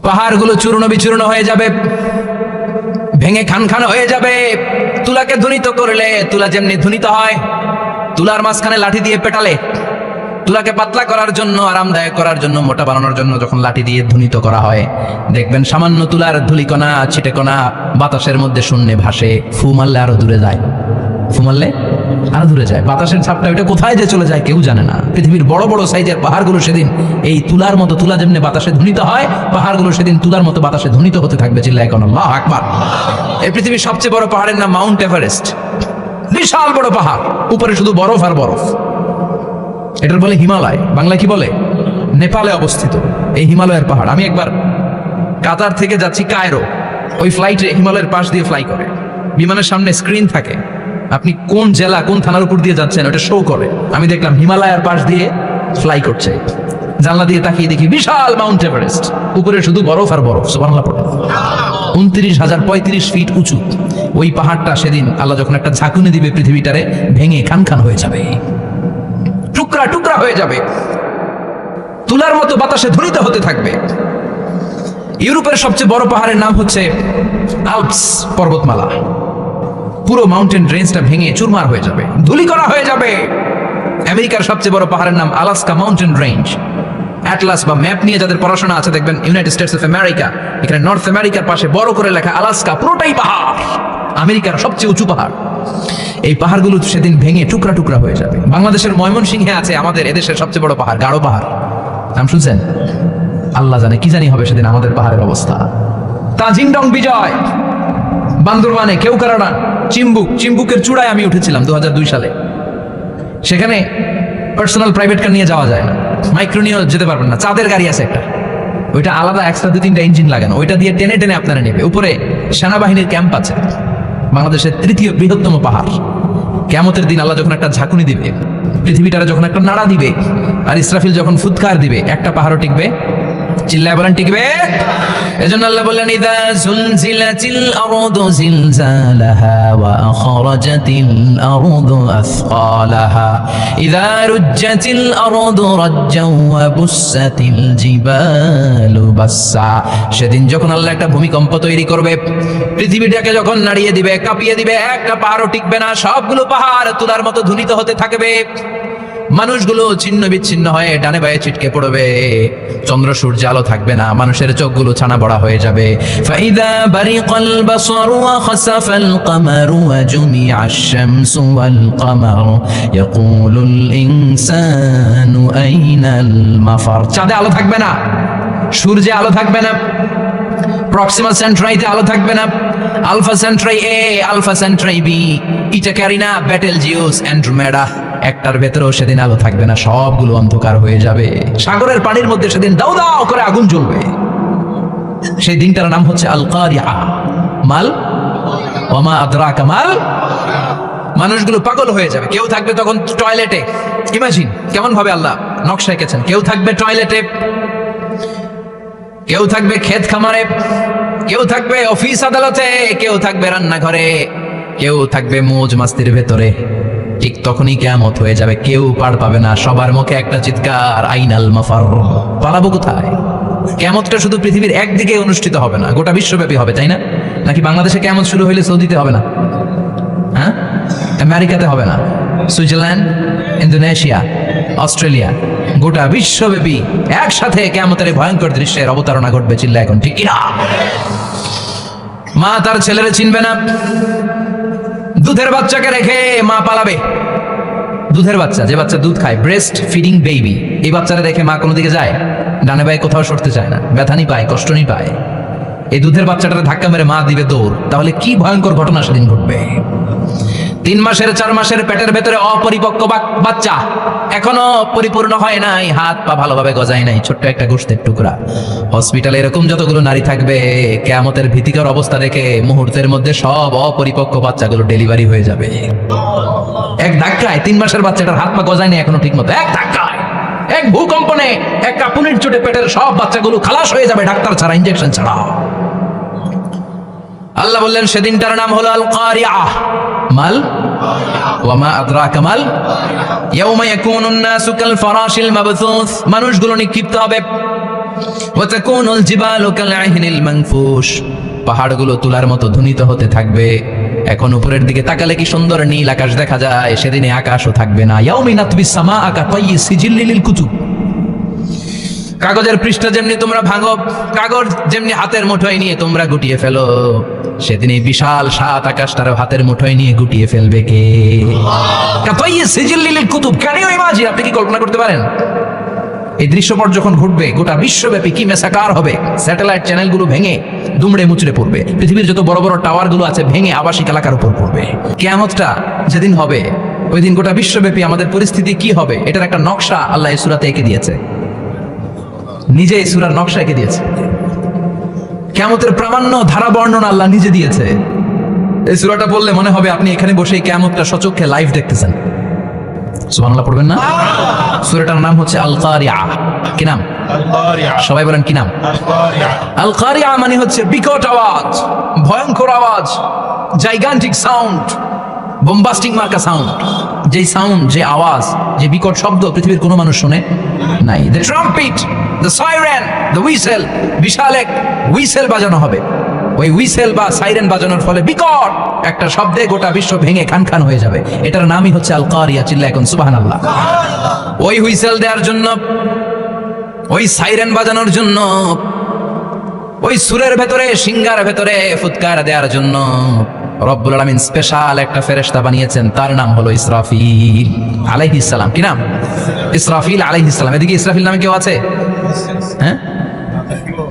পাহাড়গুলো চূর্ণ বিচূর্ণ হয়ে যাবে, ভেঙে খান খান হয়ে যাবে। তুলাকে ধ্বনিত করলে তুলা যেমনি ধ্বনিত হয়, তুলার মাঝখানে লাঠি দিয়ে পেটালে, তুলাকে পাতলা করার জন্য, আরামদায়ক করার জন্য, মোটা বানানোর জন্য যখন লাঠি দিয়ে ধ্বনিত করা হয়, দেখবেন সামান্য তুলার ধুলিকণা ছিটেকণা বাতাসের মধ্যে শূন্যে ভাসে। ফু মারলে আরো দূরে যায়, ফু মারলে আরো দূরে যায়। বাতাসের ছাপটা ওইটা কোথায় যে চলে যায় কেউ জানে না। পৃথিবীর বড় বড় সাইজের পাহাড়গুলো সেদিন এই তুলার মতো, তুলা যেমনি বাতাসে ধ্বনিত হয়, পাহাড়গুলো সেদিন তুলার মতো বাতাসে ধ্বনিত হতে থাকবে। চিল্লায় কোন আল্লাহু আকবার। এই পৃথিবীর সবচেয়ে বড় পাহাড়ের নাম মাউন্ট এভারেস্ট। বিশাল বড় পাহাড়, উপরে শুধু বরফ আর বরফ। এটার বলে হিমালয়, বাংলায় কি বলে? নেপালে অবস্থিত এই হিমালয়ের পাহাড়। আমি একবার কাতার থেকে যাচ্ছি কায়রো, ওই ফ্লাইটে হিমালয়ের পাশ দিয়ে ফ্লাই করে, বিমানের সামনে স্ক্রিন থাকে, আপনি কোন জেলা কোন থানার উপর দিয়ে যাচ্ছেন ওটা শো করে। আমি দেখলাম হিমালয়ের পাশ দিয়ে ফ্লাই করছে, জানলা দিয়ে তাকিয়ে দেখি বিশাল মাউন্ট এভারেস্ট, উপরে শুধু বরফ আর বরফ। সুবহানাল্লাহ পড়ে 29,035 ফিট উঁচু ওই পাহাড়টা। সেদিন আল্লাহ যখন একটা ঝাঁকুনি দিবে, পৃথিবীটারে ভেঙে খান খান হয়ে যাবে, টুকরা টুকরা হয়ে যাবে, তুলার মতো বাতাসে ধ্বনিত হতে থাকবে। ইউরোপের সবচেয়ে বড় পাহাড়ের নাম হচ্ছে আল্পস পর্বতমালা। পুরো মাউন্টেন রেঞ্জটা ভেঙে চুরমার হয়ে যাবে, ধূলিকণা হয়ে যাবে। আমেরিকার সবচেয়ে বড় পাহাড়ের নাম আলাস্কা মাউন্টেন রেঞ্জ। অ্যাটলাস বা ম্যাপ নিয়ে যাদের পড়াশোনা আছে দেখবেন ইউনাইটেড স্টেটস অফ আমেরিকা, এখানে নর্থ আমেরিকার পাশে বড় করে লেখা আলাস্কা, পুরোটাই পাহাড়, আমেরিকার সবচেয়ে উঁচু পাহাড়। এই পাহাড়গুলো সেদিন ভেঙে টুকরা টুকরা হয়ে যাবে। বাংলাদেশের ময়মনসিংহে আছে আমাদের এদেশের সবচেয়ে বড় পাহাড়, গাঢ় পাহাড়। নাম শুনছেন? আল্লাহ জানে কি জানি হবে সেদিন আমাদের পাহাড়ের অবস্থা। তাজিংডং বিজয়, বান্দরবানে কেওক্রাডা, চিম্বুকের চূড়ায় আমি উঠেছিলাম 2002 সালে। সেখানে পার্সোনাল প্রাইভেট কার নিয়ে যাওয়া যায় না, মাইক্রো নিয়েও যেতে পারবেন না। চাঁদের গাড়ি আছে একটা, ওইটা আলাদা এক্সট্রা 2-3টা ইঞ্জিন লাগানো, ওইটা দিয়ে টেনে টেনে আপনারা নেবে। উপরে সেনাবাহিনীর ক্যাম্প আছে। বাংলাদেশের 3য় বৃহত্তম পাহাড়। কিয়ামতের দিন আল্লাহ যখন একটা ঝাঁকুনি দিবে, পৃথিবীটারে যখন একটা নাড়া দিবে, আর ইসরাফিল যখন ফুৎকার দিবে, একটা পাহাড়ও টিকবে? চিল্লায় বলেন টিকবে? এজন্য আল্লাহ বললেন ইযা যুলজিলাতিল আরদু জিলজালাহা ওয়া আখরাজাতিল আরদু আসকালাহা ইযা রুজ্জাতিল আরদু রাজ্জাও ওয়া বুসাতিল জিবালু বাসসা। সেদিন যখন আল্লাহ একটা ভূমিকম্প তৈরি করবে, পৃথিবীটাকে যখন নাড়িয়ে দিবে, কাঁপিয়ে দিবে, একটা পাহাড়ও টিকবে না, সবগুলো পাহাড় তুলার মতো ধ্বনিত হতে থাকবে। মানুষগুলো ছিন্ন বিচ্ছিন্ন হয়ে ডানে বায়ে ছিটকে পড়বে, চন্দ্র সূর্য আলো থাকবে না, মানুষের চোখগুলো ছানা বড়া হয়ে যাবে। ফাইদা বারিকাল বাসারু ওয়া খাসাফাল কামারু ওয়া জুমিআশ শামসু ওয়াল কামারু ইয়াকুলুল ইনসানু আইনাল মাফার। চাঁদে আলো থাকবে না, সূর্যে আলো থাকবে না, প্রক্সিমা সেন্ট্রাইতে আলো থাকবে না, Alpha Centauri A, Alpha Centauri B, eta corona, Betelgeuse, Andromeda, একটার ভেতরেও সেদিন আলো থাকবে না, সবগুলো অন্ধকার হয়ে যাবে। সাগরের পানির মধ্যে সেদিন দাউ দাউ করে আগুন জ্বলবে। সেই দিনটার নাম হচ্ছে আল কারিআ। মাল ওয়া মা আদরাকা মাল। মানুষগুলো পাগল হয়ে যাবে। কেউ থাকবে তখন টয়লেটে, ইমাজিন কেমন ভাবে আল্লাহ নকশা এঁকেছেন। কেউ থাকবে টয়লেটে, কেউ থাকবে ক্ষেত খামারে, কেউ থাকবে অফিস আদালতে, কেউ থাকবে রান্নাঘরে, কেউ থাকবে মৌজ মাস্তির ভেতরে। ঠিক তখনই কিয়ামত হয়ে যাবে, কেউ পার পাবে না, সবার মুখে একটা চিৎকার, আইনাল মাফার। পালাবো কোথায়? কিয়ামতটা শুধু পৃথিবীর একদিকে অনুষ্ঠিত হবে না, গোটা বিশ্বব্যাপী হবে, তাই না? নাকি বাংলাদেশে কিয়ামত শুরু হইলে সৌদিতে হবে না? হ্যাঁ, আমেরিকাতে হবে না, সুইজারল্যান্ড, ইন্দোনেশিয়া, অস্ট্রেলিয়া, গোটা বিশ্বব্যাপী একসাথে কিয়ামতের ভয়ঙ্কর দৃশ্যের অবতারণা ঘটবে। চিল্লা এখন ঠিক কিনা? মা তার ছেলেরে চিনবে না, দুধের বাচ্চাকে রেখে মা পালাবে। দুধের বাচ্চা, যে বাচ্চা দুধ খায়, ব্রেস্ট ফিডিং বেবি, এই বাচ্চারা দেখে মা কোনো দিকে যায়, ডানে বায়ে কোথাও সরতে চায় না, ব্যথানি পায়, কষ্টনি পায়। এই দুধের বাচ্চাটারে ধাক্কা মেরে মা দিবে দৌড়। তাহলে কি ভয়ঙ্কর ঘটনা সেদিন ঘটবে। 3 মাসের 4 মাসের পেটের ভেতরে অপরিপক্ক বাচ্চা, এখনো পরিপূর্ণ হয় নাই, হাত পা ভালোভাবে গজায় নাই, ছোট্ট একটা গোশতের টুকরা। হসপিটালে এরকম যতগুলো নারী থাকবে, কিয়ামতের ভীতিকর অবস্থা দেখে মুহূর্তের মধ্যে সব অপরিপক্ক বাচ্চাগুলো ডেলিভারি হয়ে যাবে। এক ধাক্কায় 3 মাসের বাচ্চাটার হাত পা গজায় নাই এখনো ঠিক মতো, এক ধাক্কায়, এক ভূকম্পনে, এক কাঁপুনির চোটে পেটের সব বাচ্চাগুলো খালাস হয়ে যাবে, ডাক্তার ছাড়া, ইনজেকশন ছাড়া। আল্লাহ বললেন সেদিনটার নাম হলো আল কারিআ। মাল ওয়া মা আদরাকা মাল ইয়াউমা ইয়াকুনুন নাসু কাল ফারাশিল মাবথুস। মানুষগুলো নিক্ষিপ্ত হবে ওয়া তাকুনুল জিবালু কালআহনিল মানফুশ, পাহাড়গুলো তুলার মতো ধ্বনিত হতে থাকবে। এখন উপরের দিকে তাকালে কি সুন্দর নীল আকাশ দেখা যায়, সেদিনে আকাশও থাকবে না। ইয়াউমিন নাতবিস সামাআ কাতায়্যি সিজিল্লিল কুতুব, কাগজের পৃষ্ঠা যেমনি তোমরা ভাঙো, কাগজ যেমনি হাতের মুঠোয় নিয়ে তোমরা গুটিয়ে ফেলো, সেদিন এই বিশাল সাত আকাশটারও হাতের মুঠোয় নিয়ে গুটিয়ে ফেলবে কে? কাতায়্যি সিজিল্লিল কুতুব, ক্যান ইউ ইমাজিন? আপনি কি কল্পনা করতে পারেন এই দৃশ্যপট যখন ঘটবে গোটা বিশ্বব্যাপী কি মেসাকার হবে? স্যাটেলাইট চ্যানেলগুলো ভেঙে দুমড়ে মুচড়ে পড়বে, পৃথিবীর যত বড় বড় টাওয়ারগুলো আছে ভেঙে আবাসিক এলাকার উপর পড়বে। কিয়ামতটা যেদিন হবে ওই দিন গোটা বিশ্বব্যাপী আমাদের পরিস্থিতি কি হবে এটার একটা নকশা আল্লাহ এই সূরাতে এঁকে দিয়েছে, নিজে এই সূরার নকশা এঁকে দিয়েছে। কিয়ামতের প্রামাণ্য ধারা বর্ণনা আল্লাহ নিজে দিয়েছে। এই সূরাটা বললে মনে হবে আপনি এখানে বসে কিয়ামতটা সচক্ষে লাইভ দেখতেছেন। সুবহানাল্লাহ পড়বেন না? সূরাটার নাম হচ্ছে আল কারিয়া। কি নাম? আল কারিয়া। সবাই বলেন কি নাম? আল কারিয়া। আল কারিয়া মানে হচ্ছে বিকট আওয়াজ, ভয়ঙ্কর আওয়াজ, জাইগান্টিক সাউন্ড, বোম্বাস্টিক মার্কা সাউন্ড। যে সাউন্ড, যে আওয়াজ, যে বিকট শব্দ পৃথিবীর কোনো মানুষ শুনে নাই। The trumpet, the siren, the whistle, বিশাল এক হুইসেল বাজানো হবে। ওই হুইসেল বা সাইরেন বাজানোর ফলে বিকট একটা শব্দে গোটা বিশ্ব ভেঙে খান খান হয়ে যাবে। এটার নামই হচ্ছে আল কারিয়া। চিল্লা এখন সুবহানাল্লাহ। ওই হুইসেল দেওয়ার জন্য, ওই সাইরেন বাজানোর জন্য, ওই সুরের ভেতরে, সিঙ্গার ভেতরে ফুৎকার দেওয়ার জন্য রব্বুল আলামিন স্পেশাল একটা ফেরেশতা বানিয়েছেন, তার নাম হলো ইসরাফিল আলাইহিস সালাম। কি নাম? ইসরাফিল আলাইহিস সালাম। এদিকে ইসরাফিল নামে কেউ আছে? হ্যাঁ,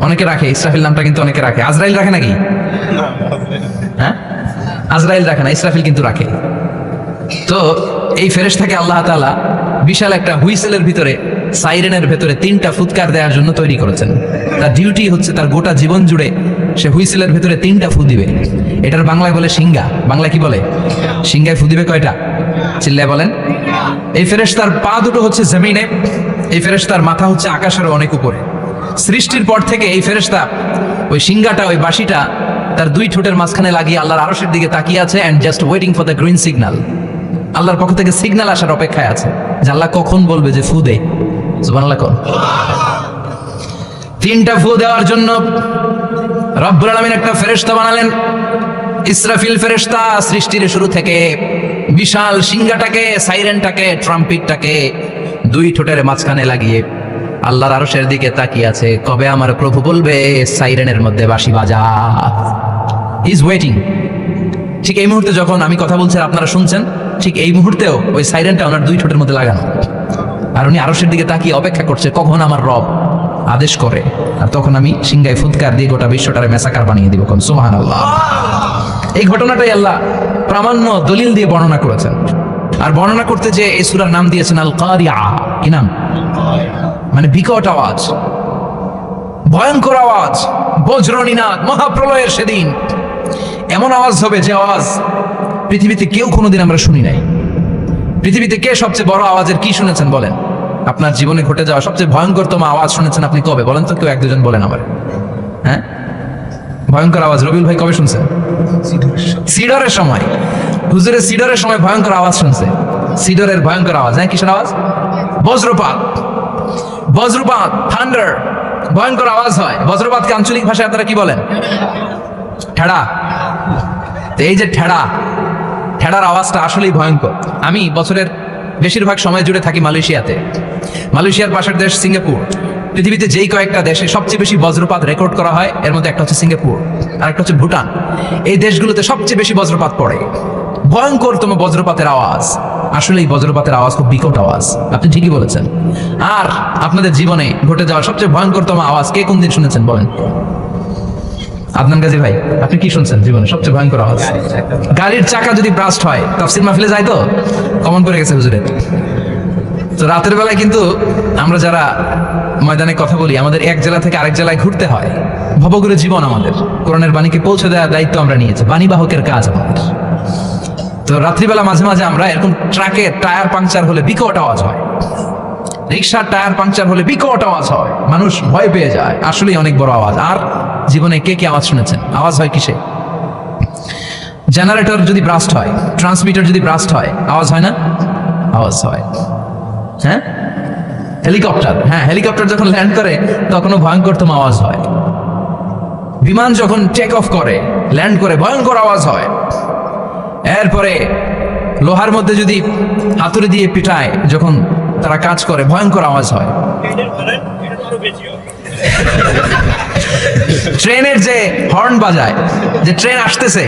অনেকে রাখে ইসরাফিল নামটা, কিন্তু অনেকে রাখে। আজরাইল রাখে নাকি? হ্যাঁ, আজরাইল রাখে না, ইসরাফিল কিন্তু রাখে। তো এই ফেরেশতাকে আল্লাহ তাআলা বিশাল একটা হুইসেলের ভিতরে, সাইরেনের ভেতরে তিনটা ফুৎকার দেওয়ার জন্য তৈরি করেছেন। তার ডিউটি হচ্ছে তার গোটা জীবন জুড়ে সে হুইসেলের ভেতরে তিনটা ফু দিবে। এটার বাংলায় বলে সিঙ্গা। বাংলায় কি বলে? সিঙ্গায় ফু দিবে কয়টা? চিল্লায় বলেন। এই ফেরেশতার পা দুটো হচ্ছে জমিনে, এই ফেরেশতার মাথা হচ্ছে আকাশের অনেক উপরে। সৃষ্টির পর থেকে এই ফেরেশতা ওই সিঙ্গাটা, ওই বাঁশিটা তার দুই ঠোঁটের মাঝখানে লাগিয়ে আল্লাহর আরশের দিকে তাকিয়ে আছে, and just waiting for the green signal. আল্লাহর পক্ষ থেকে সিগন্যাল আসার অপেক্ষায় আছে যে আল্লাহ কখন বলবে যে ফু দে। সুবহানাল্লাহ। কোন তিনটা ফু দেওয়ার জন্য রব্বুল আলামিন একটা ফেরেশতা বানালেন, ইসরাফিল ফেরেশতা। সৃষ্টির শুরু থেকে বিশাল সিঙ্গাটাকে, সাইরেনটাকে, ট্রাম্পিটটাকে দুই ঠোঁটের মাঝখানে লাগিয়ে আল্লাহর আরশের দিকে তাকিয়ে আছে, কবে আমার প্রভু বলবে সাইরেনের মধ্যে বাঁশি বাজা। Is waiting. ঠিক এই মুহূর্তে যখন আমি কথা বলছি আপনারা শুনছেন, ঠিক এই মুহূর্তেও ওই সাইরেনটা ওনার দুই ঠোঁটের মধ্যে লাগানো, আর উনি আরশের দিকে তাকিয়ে অপেক্ষা করছে কখন আমার রব আদেশ করে, আর তখন আমি সিংগায় ফুৎকার দিয়ে গোটা বিশ্বটারে মেসাকার বানিয়ে দিব। কোন সুবহানাল্লাহ। এই ঘটনাটাই আল্লাহ প্রামাণ্য দলিল দিয়ে বর্ণনা করেছেন। আর বর্ণনা করতে যে এই সূরার নাম দিয়েছেন আল কারিয়া। কি নাম? মানে বিকট আওয়াজ, ভয়ঙ্কর আওয়াজ, বজ্রনিনাদ, মহাপ্রলয়ের সেদিন এমন আওয়াজ হবে যে আওয়াজ পৃথিবীতে কেউ কোনোদিন আমরা শুনি নাই। পৃথিবীতে কে সবচেয়ে বড় আওয়াজের কি শুনেছেন বলেন? আপনার জীবনে ঘটে যাওয়া সবচেয়ে ভয়ঙ্করতম আওয়াজ শুনেছেন আপনি কবে বলেন তো? কেউ এক দুজন বলেন আমার। হ্যাঁ, ভয়ঙ্কর আওয়াজ রবিউল ভাই কবে শুনছেন? সিডরের সময়। হুজুরের সিডরের সময় ভয়ঙ্কর আওয়াজ শুনছে। সিডরের ভয়ঙ্কর আওয়াজ। হ্যাঁ, কিসের আওয়াজ? বজ্রপাত। বজ্রপাত, থান্ডার, ভয়ঙ্কর আওয়াজ হয়। বজ্রপাতকে আঞ্চলিক ভাষায় আপনারা কি বলেন? ঠেড়া। এই যে ঠেড়া, ঠেড়ার আওয়াজটা আসলেই ভয়ঙ্কর। আমি বছরের বেশিরভাগ সময় জুড়ে থাকি মালয়েশিয়াতে। মালয়েশিয়ার পাশের দেশ সিঙ্গাপুর। পৃথিবীতে যেই কয়েকটা দেশে সবচেয়ে বেশি বজ্রপাত রেকর্ড করা হয় এর মধ্যে একটা হচ্ছে সিঙ্গাপুর, আর একটা হচ্ছে ভুটান। এই দেশগুলোতে সবচেয়ে বেশি বজ্রপাত পড়ে। ভয়ঙ্করতম বজ্রপাতের আওয়াজ। আসলে এই বজ্রপাতের আওয়াজ খুব বিকট আওয়াজ, আপনি ঠিকই বলেছেন। আর আপনাদের জীবনে ঘটে যাওয়া সবচেয়ে ভয়ঙ্করতম আওয়াজ কে কোন দিন শুনেছেন বলেন? আদনান গাজী ভাই, আপনি কি শুনছেন জীবনে সবচেয়ে ভয়ঙ্কর আওয়াজ? গাড়ির চাকা যদি ব্রাস্ট হয়, তাফসীর মাহফিলে যায় তো কমন করে গেছে হুজুরের। তো রাতের বেলায় কিন্তু আমরা যারা ময়দানে কথা বলি, আমাদের এক জেলা থেকে আরেক জেলায় ঘুরতে হয়। ভবঘুরে জীবন আমাদের। কোরআনের বাণীকে পৌঁছে দেওয়ার দায়িত্ব আমরা নিয়েছি, বাণীবাহকের কাজ আমাদের। তো রাত্রিবেলা মাঝে মাঝে আমরা এরকম ট্রাকের টায়ার পাংচার হলে বিকট আওয়াজ হয়, রিক্সার টায়ার পাংচার হলে বিকট আওয়াজ হয়, মানুষ ভয় পেয়ে যায়। আসলেই অনেক বড় আওয়াজ। আর জীবনে কে কে আওয়াজ শুনেছেন? আওয়াজ হয় কিসে? জেনারেটর যদি ব্রাস্ট হয়, ট্রান্সমিটার যদি ব্রাস্ট হয়, আওয়াজ হয় না? আওয়াজ হয়। হ্যাঁ, হেলিকপ্টার, হ্যাঁ হেলিকপ্টার যখন ল্যান্ড করে তখনও ভয়ঙ্করতম আওয়াজ হয়। বিমান যখন টেক অফ করে, ল্যান্ড করে, ভয়ঙ্কর আওয়াজ হয়। এরপরে লোহার মধ্যে যদি হাতুড়ি দিয়ে পিটায়, যখন তারা কাজ করে, ভয়ঙ্কর আওয়াজ হয়। ট্রেনের যে হর্ন বাজায়, যে ট্রেন আসতেছে,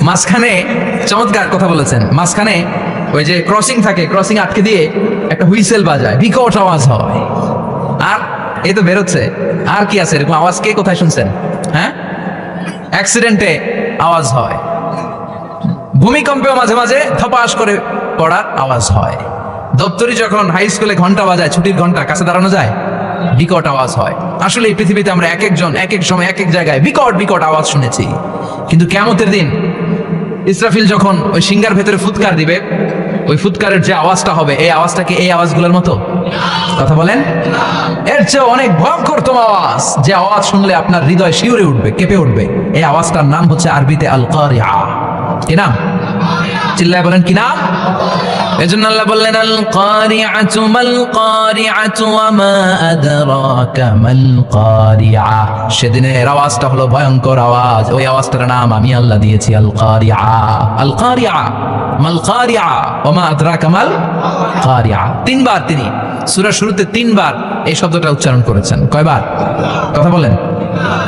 মাঝখানে চমৎকার কথা বলেছেন, মাঝখানে ওই যে ক্রসিং থাকে, ক্রসিং আটকে দিয়ে একটা হুইসেল বাজায়, বিকট আওয়াজ হয়। আর এই তো বেরোচ্ছে, আর কি আছে এরকম আওয়াজ? কে কোথায় শুনছেন? হ্যাঁ, অ্যাক্সিডেন্টে আওয়াজ হয়, ভূমিকম্পেও মাঝে মাঝে ধপাস করে পড়ার আওয়াজ হয়। দপ্তরি যখন হাই স্কুলে ঘন্টা বাজায়, ছুটির ঘন্টা, কাছে দাঁড়ানো যায়, বিকট আওয়াজ হয়। আসলে এই পৃথিবীতে আমরা এক একজন এক এক সময় এক এক জায়গায় বিকট বিকট আওয়াজ শুনেছি, কিন্তু কিয়ামতের দিন ইসরাফিল যখন ওই সিংহার ভেতরে ফুৎকার দিবে, ওই ফুৎকারের যে আওয়াজটা হবে, এই আওয়াজটা কি এই আওয়াজগুলোর মতো? কথা বলেন, এর চেয়ে অনেক ভয়ঙ্করতম আওয়াজ, যে আওয়াজ শুনলে আপনার হৃদয় শিউরে উঠবে, কেঁপে উঠবে। এই আওয়াজটার নাম হচ্ছে আরবিতে আল কারিআ। কি নাম? চিল্লায় বলেন কি নাম? এজন্য আল্লাহ বললেন আল কারিআতু মাল কারিআতু ওয়া মা আদরাকা মাল কারিআ। সেদিনের আওয়াজটা হলো ভয়ঙ্কর আওয়াজ, ওই আওয়াজটার নাম আমি আল্লাহ দিয়েছি আল কারিআ। আল কারিআ মাল কারিআ ওয়া মা আদরাকা মাল কারিআ। তিনবার তিনি সূরার শুরুতে তিনবার এই শব্দটা উচ্চারণ করেছেন। কয়বার? কথা বলেন।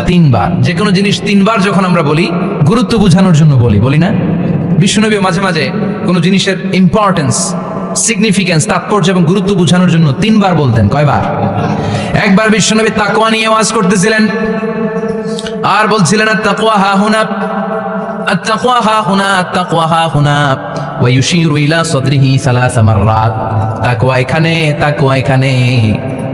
তিনবার। যে কোনো জিনিস তিনবার যখন আমরা বলি, গুরুত্ব বোঝানোর জন্য বলি, বলি না? বিশ্বনবী মাঝে মাঝে কোনো জিনিসের ইম্পর্টেন্স, সিগনিফিকেন্স, তাৎপর্য এবং গুরুত্ব বোঝানোর জন্য তিনবার বলতেন। কয়বার? একবার বিশ্বনবী তাকওয়া নিয়ে ওয়াজ করতেছিলেন, আর বলছিলেন আত-তাকওয়া হা হুনা, আত-তাকওয়া হা হুনা, আত-তাকওয়া হা হুনা, ওয়া ইউশিরু ইলা সাদরিহি সালাসা মাররাত। তাকওয়া এখানে, তাকওয়া এখানে,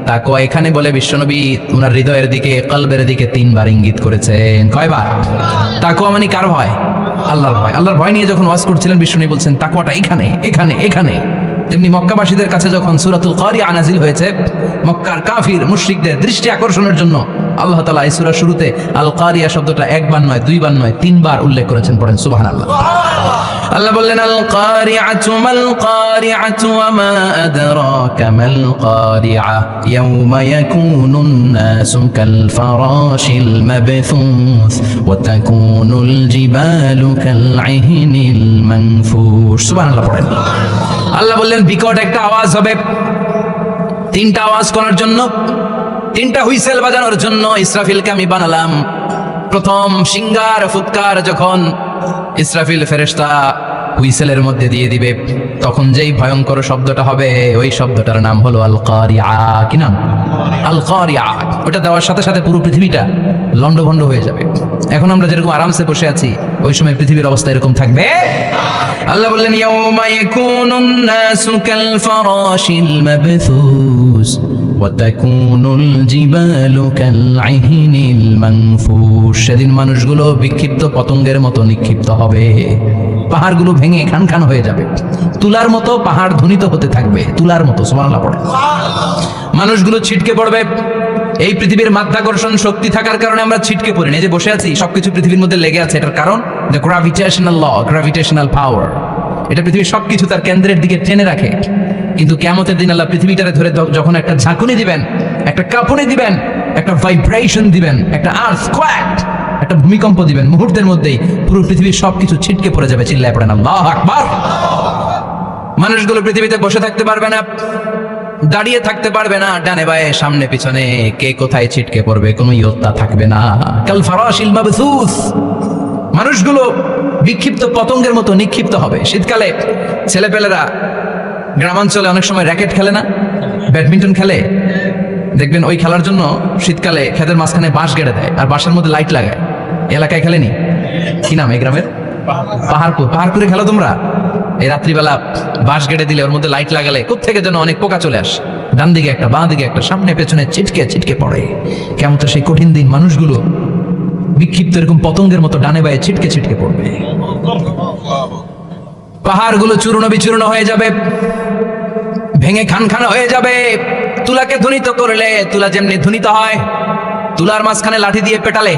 তাকওয়া এখানে বলে বিশ্বনবী ওনার হৃদয়ের দিকে, কলবের দিকে তিনবার ইঙ্গিত করেছেন। কয়বার? তাকওয়া মানে কার ভয়? আল্লাহর ভয়। আল্লাহর ভয় নিয়ে যখন ওয়াজ করছিলেন, বিশ্বনবী বলছেন তাকওয়াটা এখানে, এখানে, এখানে। তেমনি মক্কাবাসীদের কাছে যখন সূরাতুল কারিআ নাযিল হয়েছে, মক্কার কাফির মুশরিকদের দৃষ্টি আকর্ষণের জন্য আল্লাহ তাআলা এই সূরার শুরুতে আল কারিআ শব্দটা একবার নয়, দুইবার নয়, তিনবার উল্লেখ করেছেন। পড়েন সুবহানাল্লাহ। আল্লাহ বললেন আল কারিআতু মাল কারিআতু ওয়া মা আদরাকা মাল কারিআ ইয়াউমা ইয়াকুনুন নাসু কাল ফারাশিল মাবথুস ওয়া তাকুনুল জিবালু কাল ইহনিল মানফুশ। সুবহানাল্লাহ পড়েন। আল্লাহ বললেন বিকট একটা আওয়াজ হবে, তিনটা আওয়াজ করার জন্য, তিনটা হুইসেল বাজানোর জন্য ইসরাফিলকে আমি বানালাম। প্রথম সিংহার ফুৎকার যখন ইসরাফিল ফেরেশতা হুইসেলের মধ্যে দিয়ে দিবে, তখন যেই ভয়ঙ্কর শব্দটা হবে, ওই শব্দটার নাম হলো আল কারিআ। কি নাম? আল কারিআ। ওটা দেওয়ার সাথে সাথে পুরো পৃথিবীটা লন্ডভন্ড হয়ে যাবে। এখন আমরা যেরকম আরামসে বসে আছি, ওই সময় পৃথিবীর অবস্থা এরকম থাকবে। আল্লাহ বললেন ইয়াউমা ইয়াকুনুন নাসু কাল ফারাশিল মাবথুস ওয়া তাকুনুল জিবালু কাল ইহনিল মানফুশ। সেদিন মানুষগুলো বিক্ষিপ্ত পতঙ্গের মতো নিক্ষিপ্ত হবে, পাহাড়গুলো ভেঙে খান খান হয়ে যাবে, তুলার মতো পাহাড় ধ্বনিত হতে থাকবে, তুলার মতো। সুবহানাল্লাহ পড়ে। মানুষগুলো ছিটকে পড়বে। এই পৃথিবীর মাধ্যাকর্ষণ শক্তি থাকার কারণে আমরা ছিটকে পড়ি না, যে বসে আছি, সবকিছু পৃথিবীর মধ্যে লেগে আছে। এটার কারণ দ্য গ্র্যাভিটেশনাল ল, গ্র্যাভিটেশনাল পাওয়ার। এটা পৃথিবীর সবকিছু তার কেন্দ্রের দিকে টেনে রাখে। কিন্তু কিয়ামতের দিন আল্লাহ পৃথিবীটারে ধরে যখন একটা ঝাঁকুনি দিবেন, একটা কাঁপুনি দিবেন, একটা ভাইব্রেশন দিবেন, একটা আর্থকোয়েক, একটা ভূমিকম্প দিবেন, মুহূর্তের মধ্যেই পুরো পৃথিবীর সবকিছু ছিটকে পড়ে যাবে। চিল্লায় পড়েন আল্লাহু আকবার। মানুষগুলো পৃথিবীতে বসে থাকতে পারবে না, দাঁড়িয়ে থাকতে পারবে না, ডানে বায়ে সামনে পিছনে কে কোথায় ছিটকে পড়বে কোনো ইয়ত্তা থাকবে না। কাল ফারাশিল মাবথুস। মানুষগুলো বিক্ষিপ্ত পতঙ্গের মতো নিক্ষিপ্ত হবে। শীতকালে ছেলেপেলেরা গ্রামাঞ্চলে অনেক সময় র্যাকেট খেলে না, ব্যাডমিন্টন খেলে, দেখবেন ওই খেলার জন্য শীতকালে খেতের মাঝখানে বাঁশ গেড়ে দেয়, আর বাঁশের মধ্যে লাইট লাগায়। এলাকায় খেলেনি? কি নাম এই গ্রামের? পাহাড়পুর। পাহাড়পুরে খেলো তোমরা? এই রাত্রিবেলা বাঁশ গেড়ে দিলে ওর মধ্যে লাইট লাগালে কোত্থেকে যেন অনেক পোকা চলে আসে, ডান দিকে একটা, বাঁ দিকে একটা, সামনে পেছনে ছিটকে ছিটকে পড়ে। কেমন তো সেই কঠিন দিন মানুষগুলো বিক্ষিপ্ত এরকম পতঙ্গের মতো ডানে বায়ে ছিটকে ছিটকে পড়বে। পাহাড়গুলো চূর্ণ বিচূর্ণ হয়ে যাবে, ভেঙে খান খান হয়ে যাবে। তুলাকে ধ্বনিত করলে তুলা যেমনি ধ্বনিত হয়, তুলার মাঝখানে লাঠি দিয়ে পেটালে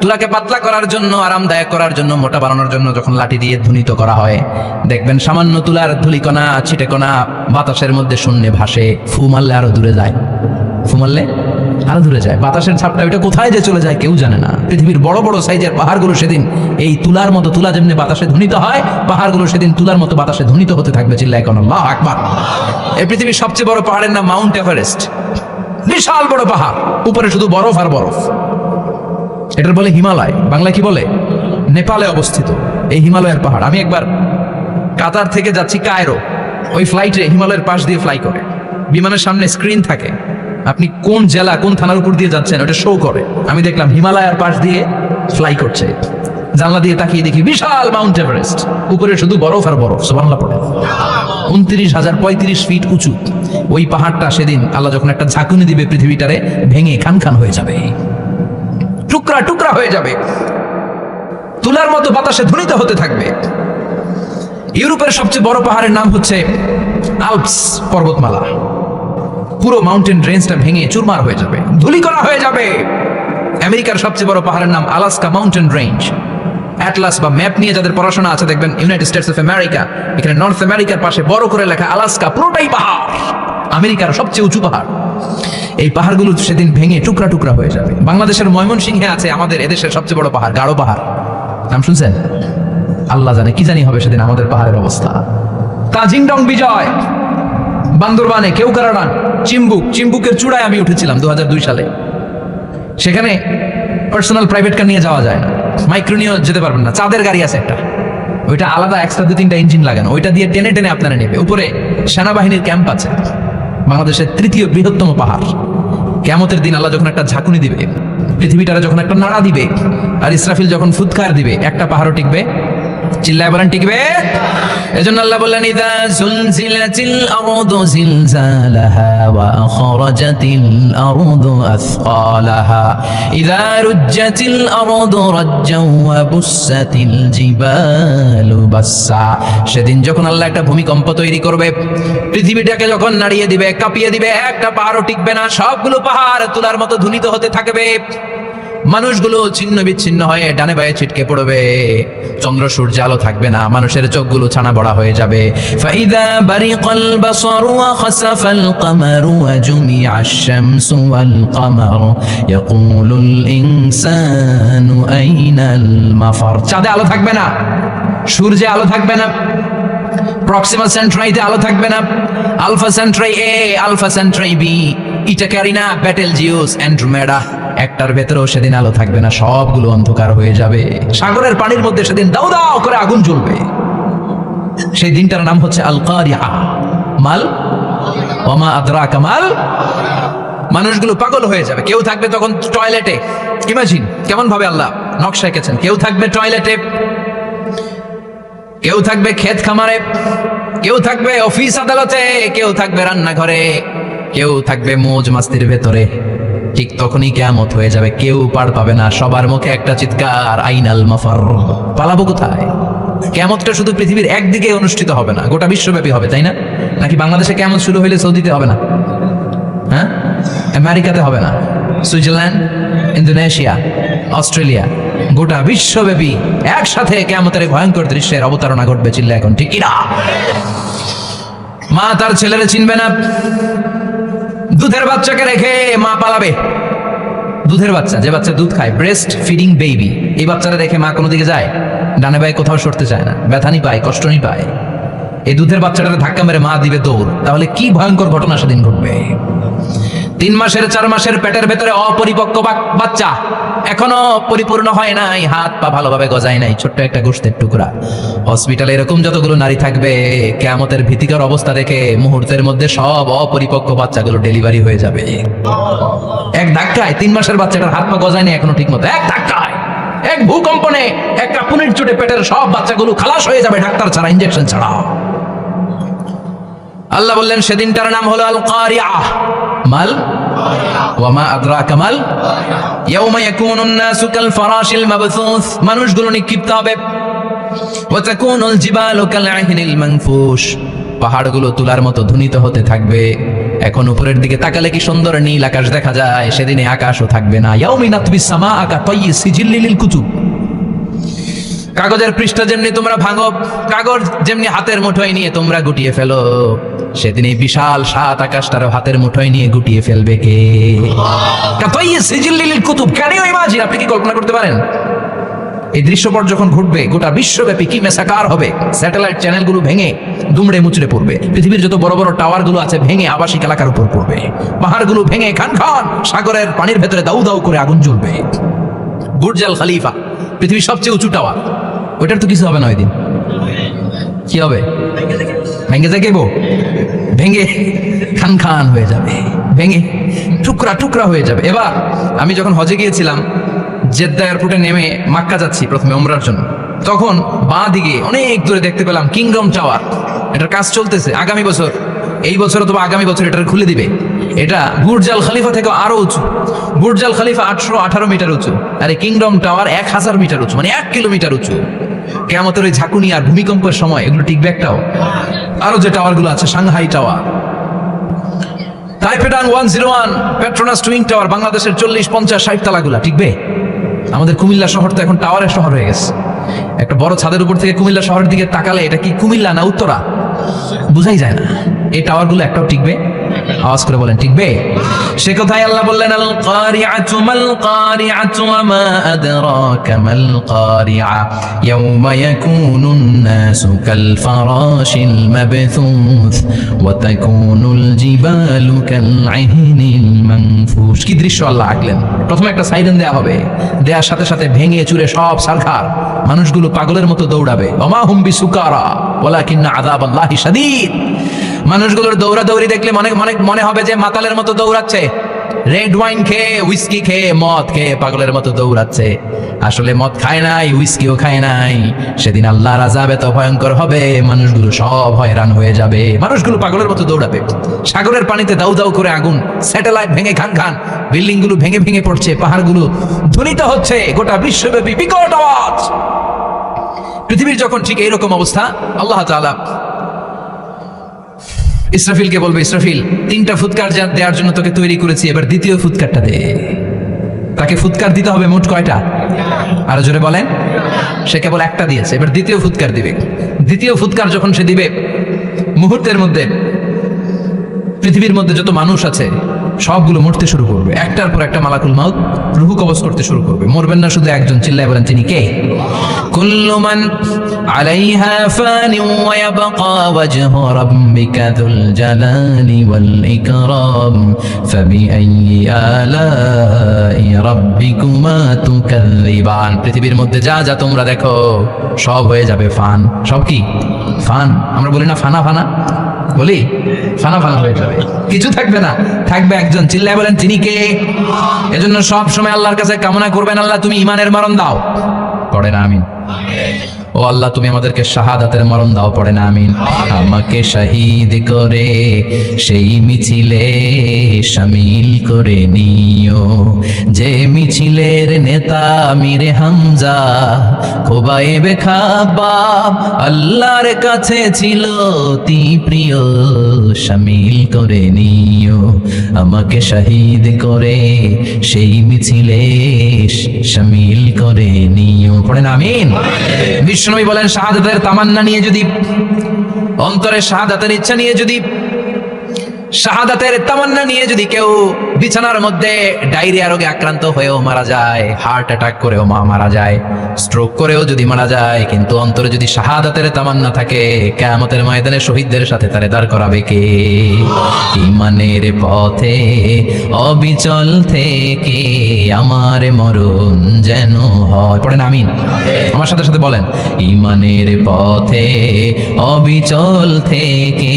তুলাকে পাতলা করার জন্য, আরামদায়ক করার জন্য, মোটা বানানোর জন্য যখন লাঠি দিয়ে ধ্বনিত করা হয়, দেখবেন সামান্য তুলার ধুলিকণা ছিটেকণা বাতাসের মধ্যে শূন্যে ভাসে। ফু মারলে আরো দূরে যায়, ফু মারলে আরো দূরে যায়। বাতাসের ছাপটা ওইটা কোথায় যে চলে যায় কেউ জানে না। পৃথিবীর বড় বড় সাইজের পাহাড়গুলো সেদিন এই তুলার মতো, তুলা যেমনি বাতাসে ধ্বনিত হয়, পাহাড়গুলো সেদিন তুলার মতো বাতাসে ধ্বনিত হতে থাকবে। চিল্লায় কোন আল্লাহু আকবার। এই পৃথিবীর সবচেয়ে বড় পাহাড়ের নাম মাউন্ট এভারেস্ট। বিশাল বড় পাহাড়, উপরে শুধু বরফ আর বরফ। এটার বলে হিমালয়, বাংলা কি বলে? নেপালে অবস্থিত এই হিমালয়ের পাহাড়। আমি একবার কাতার থেকে যাচ্ছি কায়রো, ওই ফ্লাইটে হিমালয়ের পাশ দিয়ে ফ্লাই করে। বিমানের সামনে স্ক্রিন থাকে, আপনি কোন জেলা কোন থানার উপর দিয়ে যাচ্ছেন ওটা শো করে। আমি দেখলাম হিমালয়ের পাশ দিয়ে ফ্লাই করছে। জানলা দিয়ে তাকিয়ে দেখি বিশাল মাউন্ট এভারেস্ট, উপরে শুধু বরফ আর বরফ। সুবহানাল্লাহ পড়ে। 29,035 ফিট উঁচু ওই পাহাড়টা সেদিন আল্লাহ যখন একটা ঝাঁকুনি দিবে, পৃথিবীটারে ভেঙে খান খান হয়ে যাবে, টুকরা টুকরা হয়ে যাবে, তুলার মতো বাতাসে ধ্বনিত হতে থাকবে। ইউরোপের সবচেয়ে বড় পাহাড়ের নাম হচ্ছে আল্পস পর্বতমালা। পুরো মাউন্টেন রেঞ্জটা ভেঙে চুরমার হয়ে যাবে, ধূলিকণা হয়ে যাবে। আমেরিকার সবচেয়ে বড় পাহাড়ের নাম আলাস্কা মাউন্টেন রেঞ্জ। অ্যাটলাস বা ম্যাপ নিয়ে যাদের পড়াশোনা আছে দেখবেন ইউনাইটেড স্টেটস অফ আমেরিকা, এখানে নর্থ আমেরিকার পাশে বড় করে লেখা আলাস্কা, পুরোটাই পাহাড়, আমেরিকার সবচেয়ে উঁচু পাহাড়। এই পাহাড়গুলো সেদিন ভেঙে টুকরা টুকরা হয়ে যাবে। বাংলাদেশের ময়মনসিংহে আছে আমাদের এদেশের সবচেয়ে বড় পাহাড়, গাঢ় পাহাড়। নাম শুনছেন? আল্লাহ জানে কি জানি হবে সেদিন আমাদের পাহাড়ের অবস্থা। তাজিংডং বিজয়, বান্দরবানে কেওক্রাডান, চিম্বুকের চূড়ায় আমি উঠেছিলাম 2002 সালে। সেখানে পার্সোনাল প্রাইভেট কার নিয়ে যাওয়া যায় না, মাইক্রো নিয়েও যেতে পারবেন না। চাঁদের গাড়ি আছে একটা, ওইটা আলাদা এক্সট্রা 2-3টা ইঞ্জিন লাগানো, ওইটা দিয়ে টেনে টেনে আপনারা নেবে। উপরে সেনাবাহিনীর ক্যাম্প আছে। বাংলাদেশের 3য় বৃহত্তম পাহাড়। কিয়ামতের দিন আল্লাহ যখন একটা ঝাঁকুনি দিবে, পৃথিবীটারে যখন একটা নাড়া দিবে, আর ইসরাফিল যখন ফুৎকার দিবে, একটা পাহাড়ও টিকবে? চিল্লায় বলেন টিকবে? এজন্য আল্লাহ বললেন ইযা যুলজিলাতিল আরদু জিলজালাহা ওয়া আখরাজাতিল আরদু আসকালাহা ইযা রুজ্জাতিল আরদু রাজ্জাও ওয়া বুসাতিল জিবালু বাসসা। সেদিন যখন আল্লাহ একটা ভূমিকম্প তৈরি করবে, পৃথিবীটাকে যখন নাড়িয়ে দিবে, কাঁপিয়ে দিবে, একটা পাহাড়ও টিকবে না, সবগুলো পাহাড় তুলার মতো ধ্বনিত হতে থাকবে। মানুষগুলো ছিন্ন বিচ্ছিন্ন হয়ে ডানে বায়ে ছিটকে পড়বে, চন্দ্র সূর্য আলো থাকবে না, মানুষের চোখগুলো ছানা বড়া হয়ে যাবে। ফাইদা বারিকাল বাসারু ওয়া খাসাফাল কামারু ওয়া জুমিআশ শামসু ওয়াল কামারু ইয়াকুলুল ইনসানু আইনাল মাফার। চাঁদে আলো থাকবে না, সূর্যে আলো থাকবে না, প্রক্সিমা সেন্ট্রাইতে আলো থাকবে না, Alpha Centauri A, Alpha Centauri B, Eta Carinae, Betelgeuse, Andromeda, একটার ভেতরেও সেদিন আলো থাকবে না, সবগুলো অন্ধকার হয়ে যাবে। সাগরের পানির মধ্যে সেদিন দাউ দাউ করে আগুন জ্বলবে। সেই দিনটার নাম হচ্ছে আল কারিআ। মাল ওয়া মা আদরাকা মাল। মানুষগুলো পাগল হয়ে যাবে। কেউ থাকবে তখন টয়লেটে, ইমাজিন কেমন ভাবে আল্লাহ নকশা এঁকেছেন। কেউ থাকবে টয়লেটে, কেউ থাকবে ক্ষেত খামারে, কেউ থাকবে অফিস আদালতে, কেউ থাকবে রান্নাঘরে, কেউ থাকবে মৌজ মাস্তির ভেতরে। ঠিক তখনই কিয়ামত হয়ে যাবে, কেউ পার পাবে না, সবার মুখে একটা চিৎকার, আইনাল মাফার। পালাবো কোথায়? কিয়ামতটা শুধু পৃথিবীর একদিকে অনুষ্ঠিত হবে না, গোটা বিশ্বব্যাপী হবে, তাই না? নাকি বাংলাদেশে কিয়ামত শুরু হইলে সৌদিতে হবে না? হ্যাঁ, আমেরিকাতে হবে না, সুইজারল্যান্ড, ইন্দোনেশিয়া, অস্ট্রেলিয়া, গোটা বিশ্বব্যাপী একসাথে কিয়ামতের ভয়ঙ্কর দৃশ্যের অবতারণা ঘটবে। চিল্লা এখন ঠিক কিনা? মা তার ছেলেরে চিনবে না, দুধের বাচ্চাকে রেখে মা পালাবে। দুধের বাচ্চা, যে বাচ্চা দুধ খায়, ব্রেস্ট ফিডিং বেবি, এই বাচ্চারা রেখে মা কোনো দিকে যায়? ডানে বায়ে কোথাও সরতে চায় না, ব্যথানি পায়, কষ্টনি পায়। এই দুধের বাচ্চাটাকে ধাক্কা মেরে মা দিবে দৌড়। তাহলে কি ভয়ঙ্কর ঘটনা সেদিন ঘটবে। 3 মাসের 4 মাসের পেটের ভেতরে অপরিপক্ক বাচ্চা, এখনো পরিপূর্ণ হয় নাই, হাত পা ভালোভাবে গজায় নাই, ছোট্ট একটা গোশতের টুকরা। হসপিটালে এরকম যতগুলো নারী থাকবে, কিয়ামতের ভীতিকর অবস্থা দেখে মুহূর্তের মধ্যে সব অপরিপক্ক বাচ্চাগুলো ডেলিভারি হয়ে যাবে। এক ধাক্কায় 3 মাসের বাচ্চাটার হাত পা গজায় নাই এখনো ঠিক মতো, এক ধাক্কায়, এক ভূকম্পনে, এক কাঁপুনির চোটে পেটের সব বাচ্চাগুলো খালাস হয়ে যাবে, ডাক্তার ছাড়া, ইনজেকশন ছাড়া। আল্লাহ বললেন সেদিনটার নাম হলো আল কারিআ। মাল ওয়া মা আদরাকা মাল ইয়াউমা ইয়াকুনুন নাসু কাল ফারাশিল মাবসুস। মানুষগুলো নিক্ষিপ্ত হবে। ওয়া তাকুনুল জিবালু কাল আহিনিল মানফুশ। পাহাড়গুলো তুলার মতো ধ্বনিত হতে থাকবে। এখন উপরের দিকে তাকালে কি সুন্দর নীল আকাশ দেখা যায়, সেদিনে আকাশও থাকবে না। ইয়াউমিন নাতবিস সামাআ কাতায়্যি সিজিল্লি লিল কুতুব। কাগজের পৃষ্ঠা যেমনি তোমরা ভাঙো, কাগজ যেমনি হাতের মুঠোয় নিয়ে তোমরা গুটিয়ে ফেলো, সেদিন এই বিশাল সাত আকাশটারও হাতের মুঠোয় নিয়ে গুটিয়ে ফেলবে কে? কাতায়্যি সিজিল্লি লিল কুতুব। Can you imagine? আপনি কি কল্পনা করতে পারেন এই দৃশ্যপট যখন ঘটবে গোটা বিশ্বব্যাপী কি মেসাকার হবে? স্যাটেলাইট চ্যানেলগুলো ভেঙে দুমড়ে মুচড়ে পড়বে, পৃথিবীর যত বড় বড় টাওয়ারগুলো আছে ভেঙে আবাসিক এলাকার উপর পড়বে, পাহাড়গুলো ভেঙে খান খান সাগরের পানির ভেতরে দাউ দাউ করে আগুন জ্বলবে। বুর্জ আল খলিফা পৃথিবীর সবচেয়ে উঁচু টাওয়ার, ওইটার তো কিছু হবে না ওই দিন। কি হবে? ভেঙে যাইবো, ভেঙে খান খান হয়ে যাবে, ভেঙে টুকরা টুকরা হয়ে যাবে। এবার আমি যখন হজে গিয়েছিলাম, জেদ্দা এয়ারপোর্টে নেমে মাক্কা যাচ্ছি প্রথমে উমরার জন্য, তখন বাঁ দিকে অনেক দূরে দেখতে পেলাম কিংডম টাওয়ার। এটার কাজ চলতেছে, আগামী বছর, এই বছর অথবা আগামী বছর এটা খুলে দিবে। এটা বুর্জ আল খলিফা থেকে আরো উঁচু। বুর্জ আল খলিফা 818 মিটার উঁচু, আর এই কিংডম টাওয়ার 1000 মিটার উঁচু, মানে 1 কিলোমিটার উঁচু। কিয়ামতের ওই ঝাঁকুনি আর ভূমিকম্পের সময় এগুলো টিকবে একটাও? আরো যে টাওয়ারগুলো আছে, সাংহাই টাওয়ার, টাইপেডাং 101, পেট্রোনাস টুইন টাওয়ার, বাংলাদেশের 40, 50, 60 তালাগুলা টিকবে? আমাদের কুমিল্লা শহর তো এখন টাওয়ারের শহর হয়ে গেছে। একটা বড় ছাদের উপর থেকে কুমিল্লা শহরের দিকে তাকালে এটা কি কুমিল্লা না উত্তরা বুঝাই যায় না। এই টাওয়ারগুলো একটাও টিকবে? আওয়াজ করে বলেন টিকবে? সে কথাই আল্লাহ বললেন, আল কারিআতু মাল কারিআতু ওয়া মা আদরাকা মাল কারিআ ইয়াওমা ইয়াকুনুন নাসু কাল ফারাশিল মাবথুস ওয়া তাকুনুল জিবালু কাল ইহনিল মানফুশ। কি দৃশ্য আল্লাহ আঁকলেন! প্রথমে একটা সাইরেন দেয়া হবে, দেওয়ার সাথে সাথে ভেঙে চুরে সব সারখার, মানুষগুলো পাগলের মতো দৌড়াবে। ওমা হুম বিসুকারা ওয়ালাকিন্না আযাবাল্লাহি শাদীদ। মানুষগুলোর দৌড়াদৌড়ি দেখলে মনে হবে যে মাতালের মতো দৌড়াচ্ছে, রেড ওয়াইন খেয়ে, হুইস্কি খেয়ে, মদ খেয়ে পাগলের মতো দৌড়াচ্ছে। আসলে মদ খায় নাই, হুইস্কিও খায় নাই। সেদিন আল্লাহর আযাব এত ভয়ঙ্কর হবে, মানুষগুলো সব হয়রান হয়ে যাবে, মানুষগুলো পাগলের মতো দৌড়াবে। সাগরের পানিতে দাউ দাউ করে আগুন, স্যাটেলাইট ভেঙে খান খান, বিল্ডিং গুলো ভেঙে ভেঙে পড়ছে, পাহাড়গুলো ধ্বনিত হচ্ছে, গোটা বিশ্বব্যাপী বিকট আওয়াজ। পৃথিবীর যখন ঠিক এইরকম অবস্থা, আল্লাহ তাআলা ইসরাফিলকে বলবে, ইসরাফিল 3টা ফুৎকার দেওয়ার জন্য তোকে তৈরি করেছি, এবার দ্বিতীয় ফুৎকারটা দে। তাকে ফুৎকার দিতে হবে মোট কয়টা? আরো জোরে বলেন। সে কেবল একটা দিয়েছে, এবার দ্বিতীয় ফুৎকার দিবে। দ্বিতীয় ফুৎকার যখন সে দিবে, মুহূর্তের মধ্যে পৃথিবীর মধ্যে যত মানুষ আছে সবগুলো মরতে শুরু করবে, একটার পর একটা মালাকুল মাউত রুহু কবজ করতে শুরু করবে। মরবেন না শুধু একজন, চিল্লায় বলেন তিনি কে? কুল্লু মান আলাইহা ফানি ওয়া ইয়াবকা ওয়াজহু রাব্বিকা যুল জালালি ওয়াল ইকরাম ফাবিআইয়ি আলাই রাব্বিকুমা তুকাযযিবান। পৃথিবীর মধ্যে যা যা তোমরা দেখো সব হয়ে যাবে ফান। সব কি? ফান। আমরা বলি না ফানা ফানা, বলি ফানা ফানা হয়ে যাবে, কিছু থাকবে না, থাকবে একজন, চিল্লায় বলেন তিনি কে? এজন্য সব সময় আল্লাহর কাছে কামনা করবেন, আল্লাহ তুমি ঈমানের মরণ দাও, পড়ে না আমিন। ও আল্লাহ তুমি আমাদেরকে শাহাদাতের মরণ দাও, পড়ে না আমিন। আমাকে শহীদ করে সেই মিছিলে শামিল করে নিও, যে মিছিলের নেতা আমিরে হামজা খোবাইবে খাব্বাব আল্লাহর কাছে ছিল অতি প্রিয়, শামিল করে নিও। আমাকে শহীদ করে সেই মিছিলে শামিল করে নিও, পড়ে না আমিন। বিশ্বনবী বলেন, শাহাদাতের তামান্না নিয়ে যদি, অন্তরে শাহাদাতের ইচ্ছা নিয়ে যদি, শাহাদাতের তামান্না নিয়ে যদি কেউ বিছানার মধ্যে ডায়রিয়া রোগে আক্রান্ত হয়েও মারা যায়, হার্ট অ্যাটাক করেও মারা যায়, স্ট্রোক করেও যদি মারা যায়, কিন্তু অন্তরে যদি শাহাদাতের তামান্না থাকে, কিয়ামতের ময়দানে শহীদদের সাথে তারে দাঁড় করাবে কে? ঈমানের পথে অবিচল থেকে আমার মরণ যেন হয়, পড়েন আমিন। আমার সাথে সাথে বলেন, ঈমানের পথে অবিচল থেকে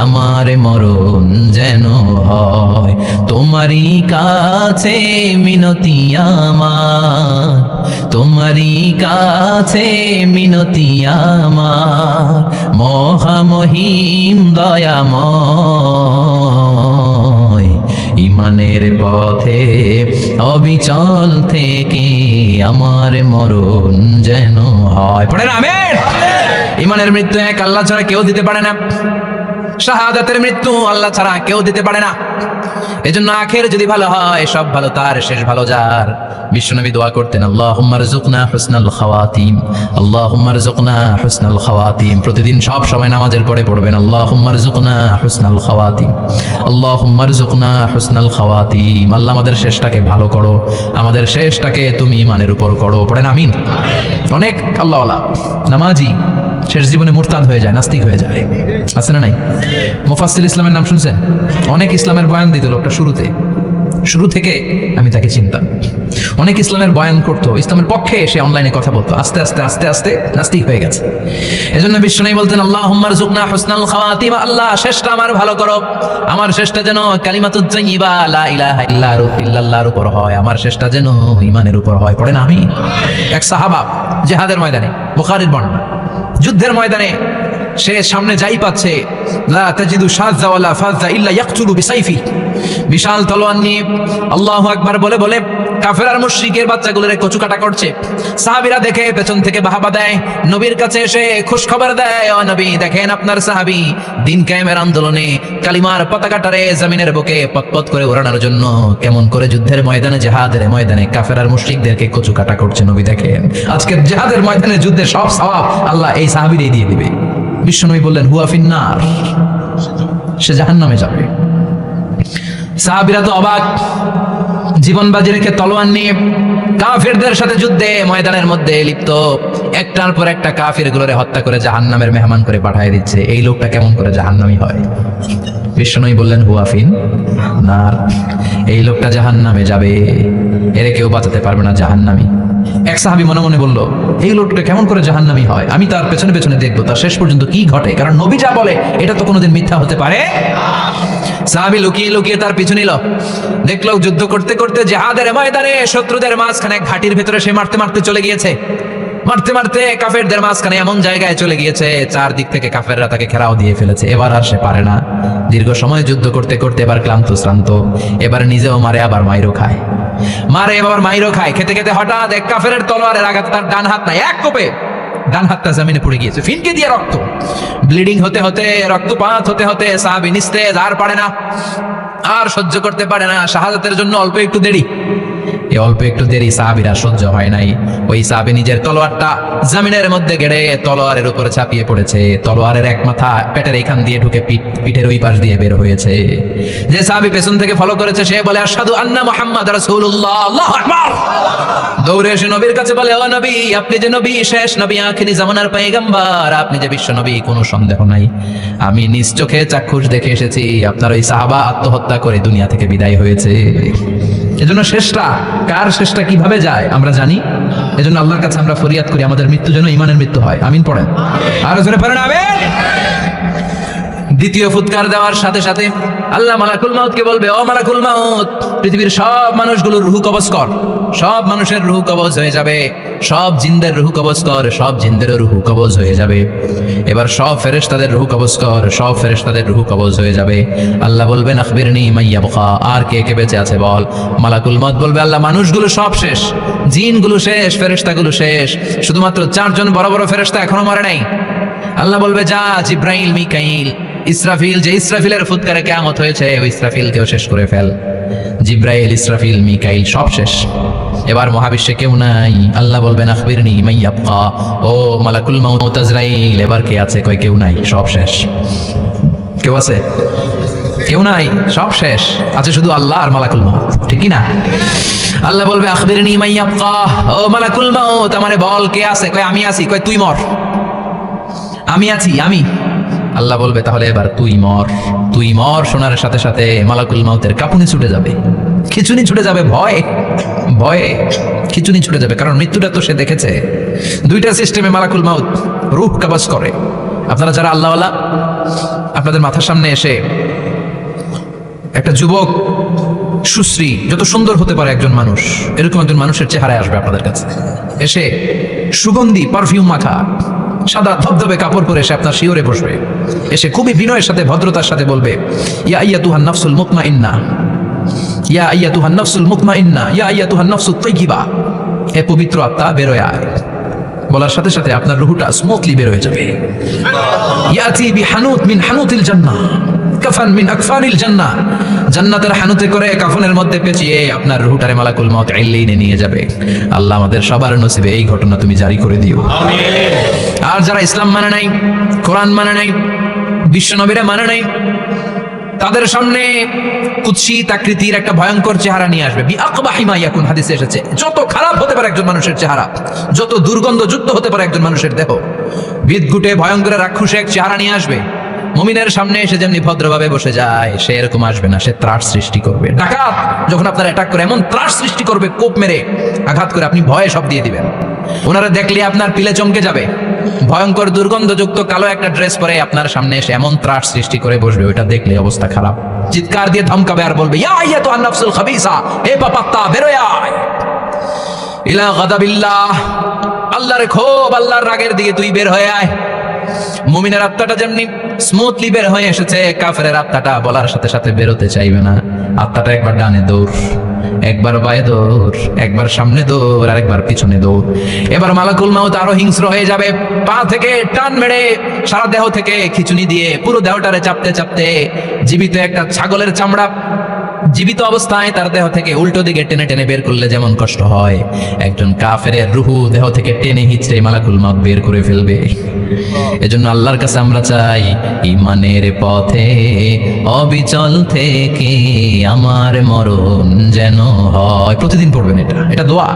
আমার মরণ যেন হয়। তোমারই কাছে মিনতি আমার, তোমারই কাছে মিনতি আমার, মহামহিম দয়াময়। ঈমানের পথে অবিচল থেকে আমার মরণ যেন হয়, পড়েন আমিন। ঈমানের মৃত্যু এক আল্লাহ ছাড়া কেউ দিতে পারে না। শাহাদাতের মৃত্যু আল্লাহ ছাড়া কেউ দিতে পারে না। এজন্য আখের যদি ভালো হয়, সব ভালো তার, শেষ ভালো যার। বিশ্বনবী দোয়া করতেন, আল্লাহুম্মা রযুকনা হুসনাল খাওয়াতিম, আল্লাহুম্মা রযুকনা হুসনাল খাওয়াতিম। প্রতিদিন সব সময় নামাজের পরে পড়বেন, আল্লাহুম্মা রযুকনা হুসনাল খাওয়াতিম, আল্লাহুম্মা রযুকনা হুসনাল খাওয়াতিম। আল্লাহ আমাদের শেষটাকে ভালো করো, আমাদের শেষটাকে তুমি ঈমানের উপর করো। পড়েন আমিন। অনেক আল্লাহওয়ালা নামাজি শেষ জীবনে মুরতাদ হয়ে যায়, নাস্তিক হয়ে যায়, আছে না নাই? মুফাসসির ইসলামের নাম শুনছেন? অনেক ইসলামের বয়ান দিত লোকটা শুরু থেকে আমি তাকে চিনতাম। অনেক ইসলামের বয়ান করতো, ইসলামের পক্ষে এসে অনলাইনে কথা বলতো, আস্তে আস্তে আস্তে আস্তে নাস্তিক হয়ে গেছে। এজন্য বিশ্বনবী বলতেন, আল্লাহুম্মা রযুকনা হুসনাল খাওয়াতিম, আল্লাহ শেষটা আমার ভালো করো, আমার শেষটা যেন কালিমাতুত তাইয়্যিবা লা ইলাহা ইল্লাল্লাহর উপর হয়, আমার শেষটা যেন ঈমানের উপর হয়। পড়েন আমিন। এক সাহাবা জিহাদের ময়দানে, বুখারীর বর্ণনা, যুদ্ধের ময়দানে সে সামনে যাই পাচ্ছে, লা তাজিদু শাযা ওয়ালা ফাযা ইল্লা ইয়াকতুলু বিসাইফি, বিশাল তলোয়ার নিয়ে আল্লাহু আকবার বলে বলে কাফের আর মুশরিকের বাচ্চাগুলোরে কচুকাটা করছে। সাহাবীরা দেখে পেছন থেকে বাহাবা দেয়, নবীর কাছে এসে খুশ খবর দেয়, ও নবী দেখেন আপনার সাহাবী দিন কায়েমের আন্দোলনে কালিমার পতাকাটারে জমিনের বুকে পতপত করে ওড়ানোর জন্য কেমন করে যুদ্ধের ময়দানে, জিহাদের ময়দানে কাফের আর মুশরিকদেরকে কচুকাটা করছে। নবী দেখেন আজকের জিহাদের ময়দানে যুদ্ধের সব সওয়াব আল্লাহ এই সাহাবীরই দিয়ে দিবে। বিশ্বনবী বললেন, হুয়া ফিন্নার, সে জাহান্নামে যাবে। সাহাবীরা তো অবাক, জীবন বাজি রেখে তলোয়ার নিয়ে কাফেরদের সাথে যুদ্ধে ময়দানের মধ্যে লিপ্ত, একটার পর একটা কাফেরগুলোরে হত্যা করে জাহান্নামের মেহমান করে পাঠিয়ে দিচ্ছে। এই লোকটা কেমন করে জাহান্নামী হয়? বিশ্বনবী বললেন, হুয়া ফিন্নার, এই লোকটা জাহান্নামে যাবে, এর কেউ বাঁচাতে পারবে না, জাহান্নামী। এক সাহাবী মনে মনে বলল, এই লোকটা কেমন করে জাহান্নামী হয়, আমি তার পেছনে পেছনে দেখবো তার শেষ পর্যন্ত কি ঘটে, কারণ নবী যা বলে এটা তো কোনোদিন মিথ্যা হতে পারে। সাহাবী লুকিয়ে লুকিয়ে তার পিছু নিল, দেখলো যুদ্ধ করতে করতে জিহাদের ময়দানে শত্রুদের মাঝখানে ঘাটির ভেতরে সে মারতে মারতে চলে গিয়েছে, মারতে মারতে কাফেরদের মাঝখানে এমন জায়গায় চলে গিয়েছে চারদিক থেকে কাফেররা তাকে ঘেরাও দিয়ে ফেলেছে। এবার আর সে পারে না, দীর্ঘ সময় যুদ্ধ করতে করতে এবার ক্লান্ত শ্রান্ত, এবার নিজেও মারে আবার মাইরও খায়, মারে এবার মাইরও খায়। খেতে খেতে হঠাৎ এক কাফেরের তলোয়ারের আঘাত তার ডান হাত নাই, এক কোপে ডান হাতটা জমিনে পড়ে গিয়েছে, ফিনকে দিয়ে রক্ত, ব্লিডিং হতে হতে, রক্তপাত হতে হতে সাহাবী নিস্তেজ, আর পারে না, আর সহ্য করতে পারে না। শাহাদাতের জন্য অল্প একটু দেরি, এই অল্প একটু দেরি সাহাবীরা সহ্য হয় নাই। ওই সাহাবী নিজের তলোয়ারটা জমিনের মধ্যে গেড়ে তলোয়ারের উপরে চাপিয়ে পড়েছে, তলোয়ারের এক মাথা পেটের এখান দিয়ে ঢুকে পিঠের ওই পাশ দিয়ে বের হয়েছে। যে সাহাবী পেছন থেকে ফলো করেছে সে বলে, আশহাদু আন্না মুহাম্মাদ রাসূলুল্লাহ, আল্লাহু আকবার। দৌড়ে এসে নবীর কাছে বলে, ও নবী, আপনি যে নবী, শেষ নবী, আখিরি জামানার পয়গম্বর, আপনি যে বিশ্ব নবী, কোনো সন্দেহ নাই, আমি নিজ চোখে চাক্ষুষ দেখে এসেছি আপনার ওই সাহাবা আত্মহত্যা করে দুনিয়া থেকে বিদায় হয়েছে। এজন্য শেষটা কার, শেষটা কিভাবে যায় আমরা জানি। এজন্য আল্লাহর কাছে আমরা ফরিয়াদ করি আমাদের মৃত্যু যেন ঈমানের মৃত্যু হয়। আমিন পড়েন, আর জোরে পড়েন আমিন। দ্বিতীয় ফুৎকার দেওয়ার সাথে সাথে আল্লাহ মালাকুল মাউতকে বলবে, ও মালাকুল মাউত, পৃথিবীর সব মানুষগুলোর রূহ কবজ কর, সব মানুষের রূহ কবজ হয়ে যাবে, সব জিনদের রূহ কবজ কর, সব জিনদেরও রূহ কবজ হয়ে যাবে। এবার সব ফেরেশতাদের রূহ কবজ কর, সব ফেরেশতাদের রূহ কবজ হয়ে যাবে। আল্লাহ বলবেন, আখবিরনি মাইয়া বুকা, আর কে কে বেঁচে আছে বল। মালাকুল মাউত বলবে, আল্লাহ মানুষগুলো সব শেষ, জিনগুলো শেষ, ফেরেশতাগুলো শেষ, শুধুমাত্র চারজন বড় বড় ফেরেশতা এখনো মরে নাই। আল্লাহ বলবে, যা জিব্রাইল, মিকাইল, ইসরাফিল, যে ইসরাফিলের ফুৎকারে কিয়ামত হয়েছে ওই ইসরাফিলকেও শেষ করে ফেল। জিব্রাইল, ইসরাফিল, মিকাইল সব শেষ, এবার মহাবিশ্বে কেউ নাই। আল্লাহ বলবেন, আখবিরনি মাইয়াবকা, ও মালাকুল মাউত আজরাইল, এবার কে আছে? কয় কেউ নাই, সব শেষ। কেউ আছে? কেউ নাই, সব শেষ, আছে শুধু আল্লাহ আর মালাকুল মাউত, ঠিক কি না? আল্লাহ বলবে, আখবিরনি মাইয়াবকা, ও মালাকুল মাউত, আমারে বল কে আছে? কয় আমি আছি। কয় তুই মর। আমি আছি, আমি। আল্লাহ বলবে, তাহলে এবার তুই মর। তুই মর শোনার সাথে সাথে মালাকুল মাউতের কাঁপুনি ছুটে যাবে, খিচুনি ছুটে যাবে, ভয়ে ভয়ে খিচুনি ছুটে যাবে, কারণ মৃত্যুটা তো সে দেখেছে। দুইটা সিস্টেমে মালাকুল মাউত রূহ কবজ করে। আপনারা যারা আল্লাহওয়ালা, আপনাদের মাথার সামনে এসে একটা যুবক, সুশ্রী, যত সুন্দর হতে পারে একজন মানুষ, এরকম একজন মানুষের চেহারায় আসবে আপনাদের কাছে, এসে সুগন্ধি পারফিউম মাখা সাদা ধবধবে কাপড় পরে এসে আপনার শিওরে বসবে, এসে খুবই বিনয়ের সাথে ভদ্রতার সাথে বলবে, ইয়া আইয়াতুহান নাফসুল মুতমাইন্না, ইয়া আইয়াতুহান নাফসুল মুতমাইন্না, ইয়া আইয়াতুহান নাফসুত তাইয়্যিবা, হে পবিত্র আত্মা বেরোয় আয়। বলার সাথে সাথে আপনার রুহুটা স্মুথলি বের হয়ে যাবে। ইয়াতি বিহানুত মিন হানুতিল জান্নাহ, কাফান মিন আকফানিল জান্নাহ, জান্নাতের হানুতে করে কাফনের মধ্যে পেঁচিয়ে আপনার রুহুটারে মালাকুল মউত ইল্লিনে নিয়ে যাবে। আল্লাহ আমাদের সবার নসিবে এই ঘটনা তুমি জারি করে দিও। আমিন। আর যারা ইসলাম মানে নাই, কোরআন মানে নাই, বিশ্বনবীরা মানে নাই, তাদের সামনে কুৎসিত আকৃতির একটা ভয়ঙ্কর চেহারা নিয়ে আসবে। বিআকবাহি মা ইয়াকুন, হাদিসে এসেছে, যত খারাপ হতে পারে একজন মানুষের চেহারা, যত দুর্গন্ধযুক্ত হতে পারে একজন মানুষের দেহ, বিদঘুটে ভয়ঙ্কর রাক্ষসে এক চেহারা নিয়ে আসবে। মুমিনের সামনে এসে যেমনি ভদ্রভাবে বসে যায়, সে এরকম আসবে না, সে ত্রাস সৃষ্টি করবে। ডাকাত যখন আপনার অ্যাটাক করে এমন ত্রাস সৃষ্টি করবে, কোপ মেরে আঘাত করে আপনি ভয়ে সব দিয়ে দিবেন। ওনারা দেখলে আপনার পিলে চমকে যাবে। ভয়ঙ্কর দুর্গন্ধযুক্ত কালো একটা ড্রেস পরে আপনার সামনে এসে এমন ত্রাস সৃষ্টি করে বসবে, ওইটা দেখলে অবস্থা খারাপ। চিৎকার দিয়ে ধমকাবে আর বলবে, ইয়া আইয়াতুহান নাফসুল খাবিসা, হে পাপাত্তা বের হয়ে আয় ইলা গাদাবিল্লাহ, আল্লাহর ক্ষোভ, আল্লাহর রাগের দিকে তুই বের হয়ে আয়। মুমিনের আত্মাটা যেমনি স্মুথলি বের হয়ে এসেছে, কাফেরের আত্মাটা বলার সাথে সাথে বেরোতে চাইবে না। আত্মাটা একবার ডানে দৌড়, একবার বায়ে দৌড়, একবার সামনে দৌড়, আর একবার পিছনে দৌড়। এবার মালাকুল মাউত আরো হিংস্র হয়ে যাবে, পা থেকে টান মেরে সারা দেহ থেকে খিচুনি দিয়ে পুরো দেহটারে চাপতে চাপতে জীবিত একটা ছাগলের চামড়া জীবিত অবস্থায় তার দেহ থেকে উল্টো দিকে টেনে টেনে বের করলে যেমন কষ্ট হয়, একজন কাফেরের রুহু দেহ থেকে টেনে হিচড়ে মালাকুল মাউত বের করে ফেলবে। এজন্য আল্লাহর কাছে আমরা চাই, ঈমানের পথে অবিচল থেকে আমার মরণ যেন হয়। প্রতিদিন পড়বেন এটা দোয়া,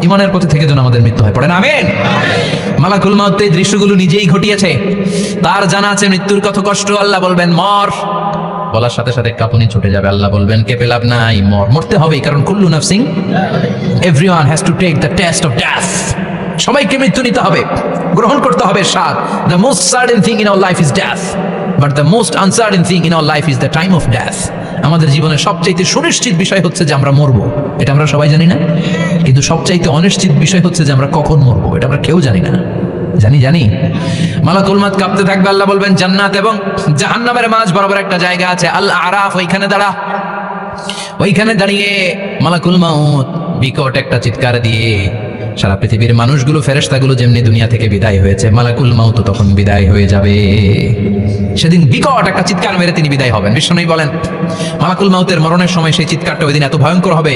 ঈমানের পথে থেকে যেন আমাদের মৃত্যু হয়। পড়েন আমিন। মালাকুল মাউত এই দৃশ্যগুলো নিজেই ঘটিয়েছে, তার জানা আছে মৃত্যুর কত কষ্ট। আল্লাহ বলবেন মর, বলার সাথে সাথে কাঁপুনি ছুটে যাবে। আল্লাহ বলবেন কেঁপে লাভ নাই, মরতে হবেই, কারণ কুল্লু নাফসিন, everyone has to take the taste of death. সবাইকে মৃত্যু নিতে হবে, গ্রহণ করতে হবে স্বাদ। The most certain thing in our life is death, but the most uncertain thing in our life is the time of death. আমাদের জীবনের সবচাইতে সুনিশ্চিত বিষয় হচ্ছে যে আমরা মরবো, এটা আমরা সবাই জানি না। কিন্তু সবচাইতে অনিশ্চিত বিষয় হচ্ছে যে আমরা কখন মরবো, এটা আমরা কেউ জানি না। জানি মালাকুল মাউত কাঁপতে থাকবে। আল্লাহ বলবেন জান্নাত এবং জাহান্নামের মাঝ বরাবর একটা জায়গা আছে, আল আরাফ, ওইখানে দাঁড়া। ওইখানে দাঁড়িয়ে মালাকুল মাউত বিকট একটা চিৎকার দিয়ে সারা পৃথিবীর মানুষগুলো, ফেরেশতাগুলো যেমনি দুনিয়া থেকে বিদায় হয়েছে, মালাকুল মাউত তখন বিদায় হয়ে যাবে। সেদিন বিকট একটা চিৎকার মেরে তিনি বিদায় হবেন। বিশ্বনবী বলেন মালাকুল মাউতের মরণের সময় সেই চিৎকারটা ওই দিন এত ভয়ঙ্কর হবে,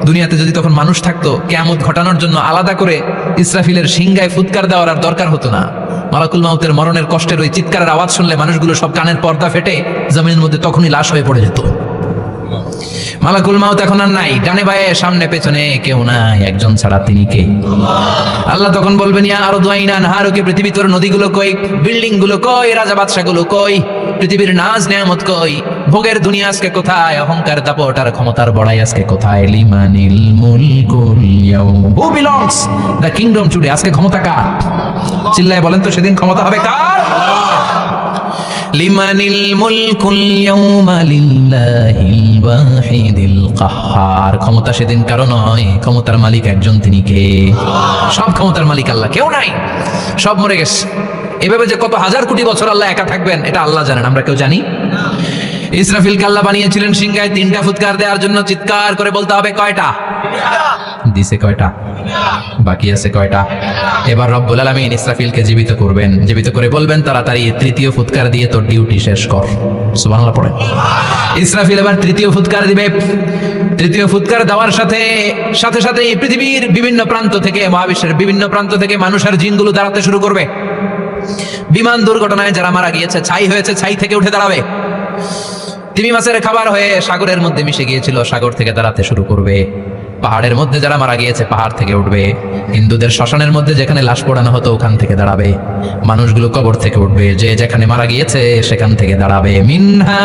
দুনিয়াতে যদি তখন মানুষ থাকতো, কিয়ামত ঘটানোর জন্য আলাদা করে ইসরাফিলের সিংগায় ফুৎকার দেওয়ার আর দরকার হতো না। মালাকুল মাউতের মরণের কষ্টের ওই চিৎকারের আওয়াজ শুনলে মানুষগুলো সব কানের পর্দা ফেটে জমিনের মধ্যে তখনই লাশ হয়ে পড়ে যেত। মালাকুল মাউত এখন আর নাই, ডানে বায়ে সামনে পেছনে কেউ নাই, একজন ছাড়া তিনি কে? আল্লাহ তখন বলবেন ইয়া আরদু আইনা নাহারুকি, পৃথিবী তোর নদীগুলো কই, বিল্ডিং গুলো কই, রাজা বাদশা গুলো কই, পৃথিবীর নাজ নেয়ামত কই, ভোগের দুনিয়া আজকে কোথায়, অহংকার দাপট আর ক্ষমতার বড়াই আজকে কোথায়? লিমানিল মুলকুল ইয়াউম, who belongs the kingdom today, আজকে ক্ষমতা কার? চিল্লায় বলেন তো সেদিন ক্ষমতা হবে কার? লিমানিল মুলকুল ইয়াউমা লিল্লাহিল ওয়াহিদিল কাহ্হার, ক্ষমতা সেদিন কারো নয়, ক্ষমতার মালিক একজন, তিনি কে? সব ক্ষমতার মালিক আল্লাহ, কেউ নাই, সব মরে গেছে। এভাবে যে কত হাজার কোটি বছর আল্লাহ একা থাকবেন এটা আল্লাহ জানেন, আমরা কেউ জানি? ইসরাফিলকে আল্লাহ বানিয়েছিলেন সিংহায় 3টা ফুৎকার দেওয়ার জন্য, চিৎকার করে বলতে হবে কয়টা? দিছে কয়টা? বাকি আছে কয়টা? এবার রব্বুল আলামিন ইসরাফিলকে জীবিত করবেন, জীবিত করে বলবেন তাড়াতাড়ি 3য় ফুৎকার দিয়ে তোর ডিউটি শেষ কর। সুবহানাল্লাহ পড়ে। ইসরাফিল এবার 3য় ফুৎকার দিবে। 3য় ফুৎকার দেওয়ার সাথে সাথে পৃথিবীর বিভিন্ন প্রান্ত থেকে, মহাবিশ্বের বিভিন্ন প্রান্ত থেকে মানুষের জিনগুলো দাঁড়াতে শুরু করবে। বিমান দুর্ঘটনায় যারা মারা গিয়েছে, ছাই হয়েছে, ছাই থেকে উঠে দাঁড়াবে। তিমি মাছের খাবার হয়ে সাগরের মধ্যে মিশে গিয়েছিল, সাগর থেকে দাঁড়াতে শুরু করবে। পাহাড়ের মধ্যে যারা মারা গিয়েছে, পাহাড় থেকে উঠবে। হিন্দুদের শ্মশানের মধ্যে যেখানে লাশ পোড়ানো হতো, ওখান থেকে দাঁড়াবে। মানুষগুলো কবর থেকে উঠবে, যে যেখানে মারা গিয়েছে সেখান থেকে দাঁড়াবে। মিনহা